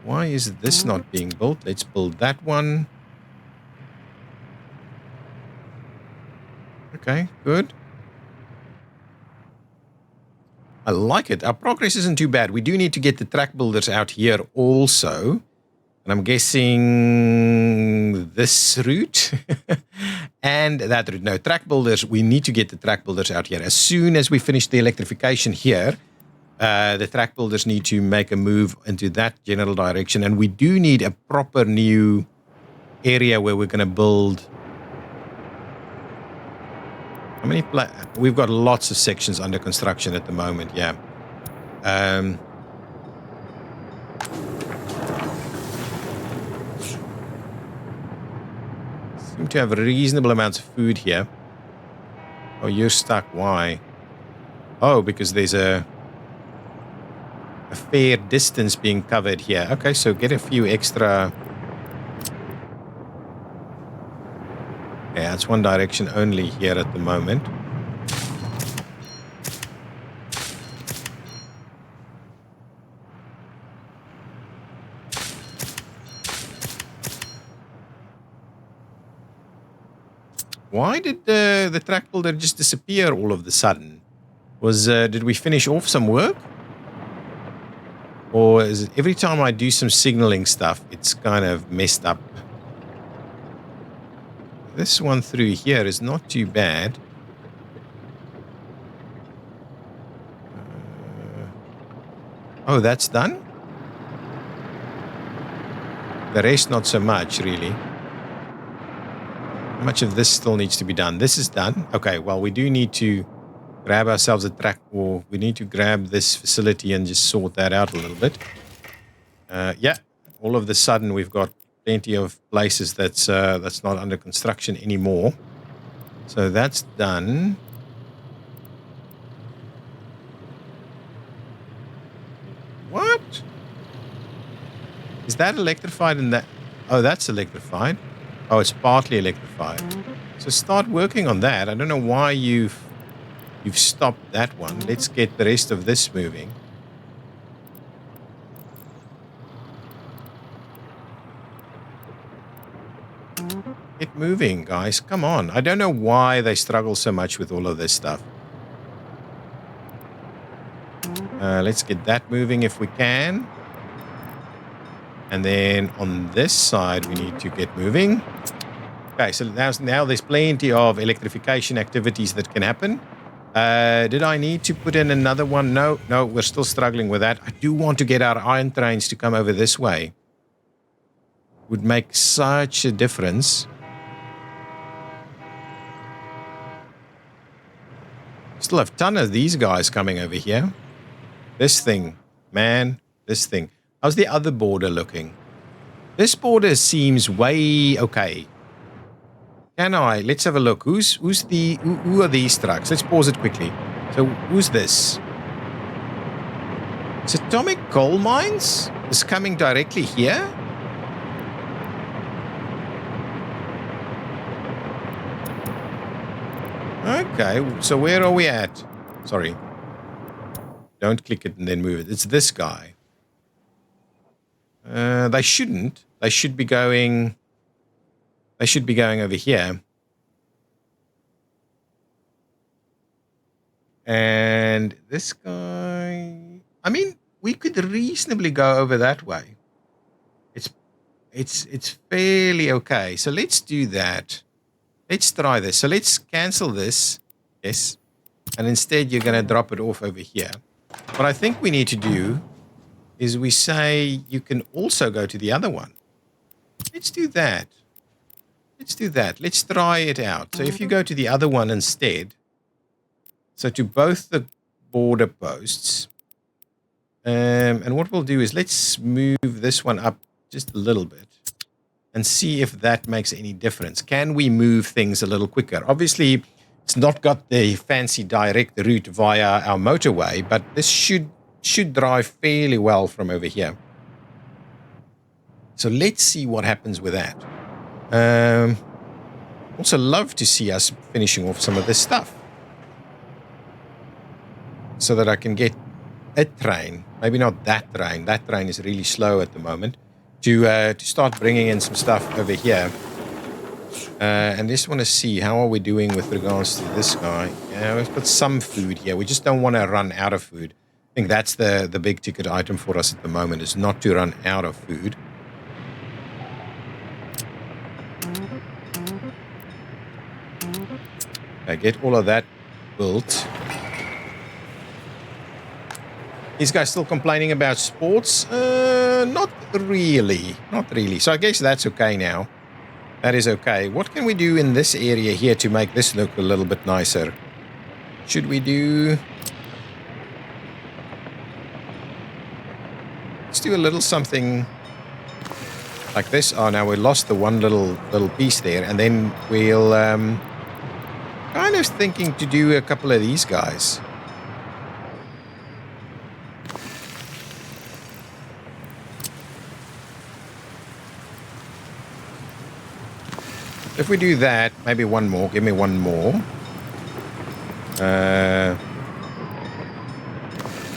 Why is this not being built? Let's build that one. Okay, good. I like it. Our progress isn't too bad. We do need to get the track builders out here also. And I'm guessing this route and that route. No, track builders, we need to get the track builders out here. As soon as we finish the electrification here, the track builders need to make a move into that general direction. And we do need a proper new area where we're going to build. How many? We've got lots of sections under construction at the moment, yeah. Seem to have reasonable amounts of food here. Oh, you're stuck. Why? Oh, because there's a fair distance being covered here. Okay, so get a few extra. Yeah, it's one direction only here at the moment. Why did the track builder just disappear all of a sudden? Did we finish off some work? Or is it every time I do some signaling stuff, it's kind of messed up? This one through here is not too bad. Oh, that's done? The rest not so much, really. How much of this still needs to be done? This is done. Okay, well, we do need to grab ourselves a track, or we need to grab this facility and just sort that out a little bit. Yeah, all of a sudden we've got plenty of places that's not under construction anymore. So that's done. What? Is that electrified in that? Oh, that's electrified. Oh, it's partly electrified. So start working on that. I don't know why you've stopped that one. Let's get the rest of this moving. Get moving, guys. Come on. I don't know why they struggle so much with all of this stuff. Let's get that moving if we can. And then on this side, we need to get moving. Okay, so now there's plenty of electrification activities that can happen. Did I need to put in another one? No, we're still struggling with that. I do want to get our iron trains to come over this way. Would make such a difference. Still have a ton of these guys coming over here. This thing, man, this thing. How's the other border looking? This border seems way okay. Let's have a look. Who are these trucks? Let's pause it quickly. So who's this? It's Atomic Coal Mines is coming directly here. Okay, so where are we at? Sorry. Don't click it and then move it. It's this guy. They shouldn't. They should be going over here. And this guy, I mean, we could reasonably go over that way. It's fairly okay. So let's do that. Let's try this. So let's cancel this. Yes. And instead you're going to drop it off over here. What I think we need to do is we say you can also go to the other one. Let's do that. Let's do that. Let's try it out. So if you go to the other one instead, so to both the border posts, and what we'll do is let's move this one up just a little bit and see if that makes any difference. Can we move things a little quicker? Obviously, it's not got the fancy direct route via our motorway, but this should drive fairly well from over here. So let's see what happens with that. Also love to see us finishing off some of this stuff so that I can get a train, maybe not that train. That train is really slow at the moment, to start bringing in some stuff over here. And just want to see how are we doing with regards to this guy. Yeah, we've got some food here. We just don't want to run out of food. I think that's the big ticket item for us at the moment, is not to run out of food. Okay, get all of that built. These guys still complaining about sports? Not really. Not really. So I guess that's okay now. That is okay. What can we do in this area here to make this look a little bit nicer? Should we do... Let's do a little something like this. Oh, now we lost the one little piece there. And then we'll... kind of thinking to do a couple of these guys. If we do that, maybe one more. Give me one more.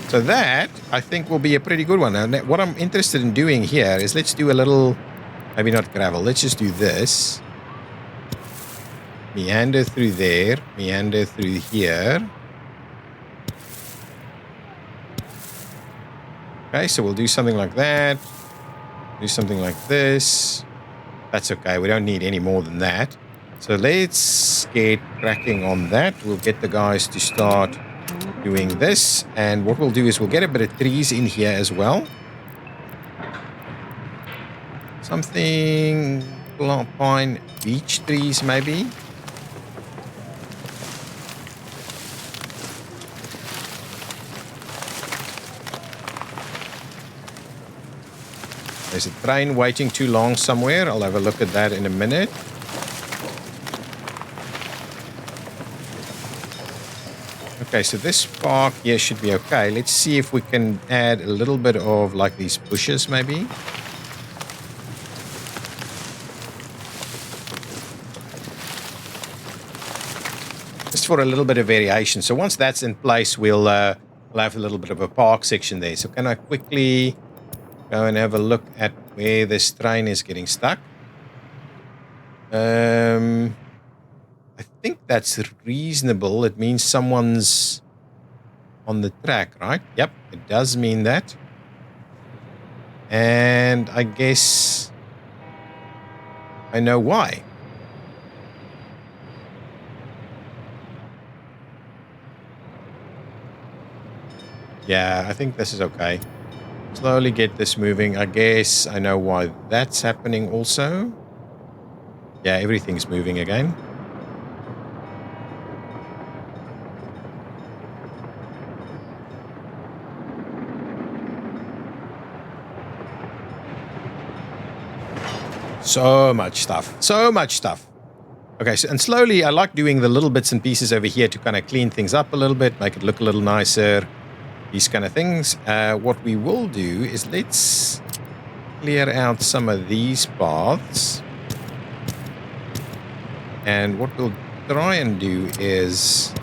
So that, I think, will be a pretty good one. And what I'm interested in doing here is let's do a little, maybe not gravel. Let's just do this. Meander through there. Meander through here. Okay, so we'll do something like that. Do something like this. That's okay. We don't need any more than that. So let's get cracking on that. We'll get the guys to start doing this. And what we'll do is we'll get a bit of trees in here as well. Something pine beech trees maybe. There's a train waiting too long somewhere. I'll have a look at that in a minute. Okay, so this park here should be okay. Let's see if we can add a little bit of like these bushes maybe. Just for a little bit of variation. So once that's in place, we'll have a little bit of a park section there. So can I quickly go and have a look at where this train is getting stuck? I think that's reasonable. It means someone's on the track, right? Yep, it does mean that. And I guess I know why. Yeah, I think this is okay. Slowly get this moving. I guess I know why that's happening also. Yeah, everything's moving again. So much stuff. So much stuff. Okay, so, and slowly I like doing the little bits and pieces over here to kind of clean things up a little bit, make it look a little nicer. These kind of things. What we will do is let's clear out some of these paths. And what we'll try and do is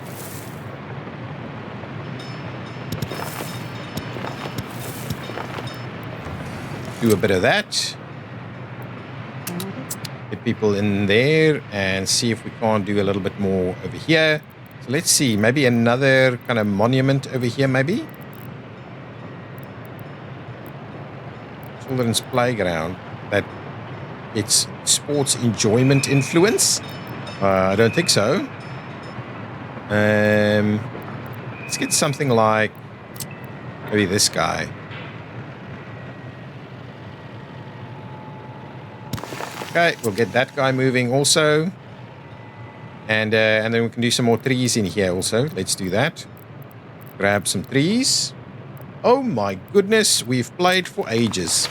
do a bit of that. Get people in there and see if we can't do a little bit more over here. So let's see, maybe another kind of monument over here maybe. Children's playground that it's sports enjoyment influence. I don't think so. Let's get something like maybe this guy. Okay, we'll get that guy moving also. And then we can do some more trees in here also. Let's do that. Grab some trees. Oh my goodness, we've played for ages.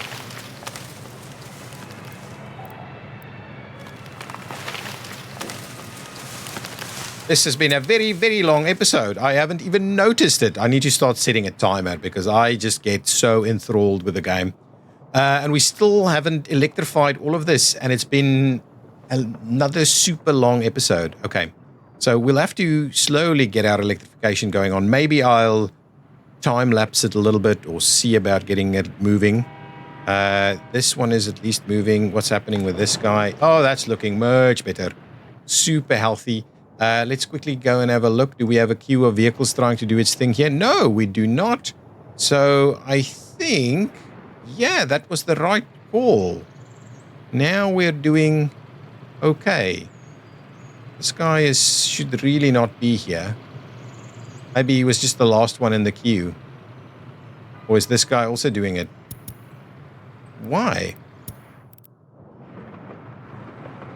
This has been a very, very long episode. I haven't even noticed it. I need to start setting a timer because I just get so enthralled with the game. And we still haven't electrified all of this. And it's been another super long episode. Okay. So we'll have to slowly get our electrification going on. Maybe I'll time lapse it a little bit or see about getting it moving. This one is at least moving. What's happening with this guy? Oh, that's looking much better. Super healthy. Let's quickly go and have a look. Do we have a queue of vehicles trying to do its thing here? No, we do not. So I think, yeah, that was the right call. Now we're doing okay. This guy should really not be here. Maybe he was just the last one in the queue. Or is this guy also doing it? Why?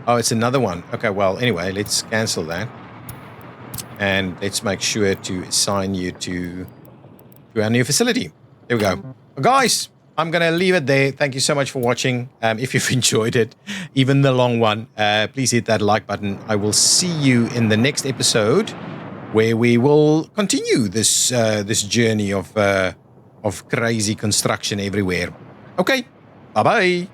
Oh, it's another one. Okay, well, anyway, let's cancel that. And let's make sure to assign you to our new facility. There we go. Well, guys, I'm going to leave it there. Thank you so much for watching. If you've enjoyed it, even the long one, please hit that like button. I will see you in the next episode where we will continue this journey of crazy construction everywhere. Okay, bye-bye.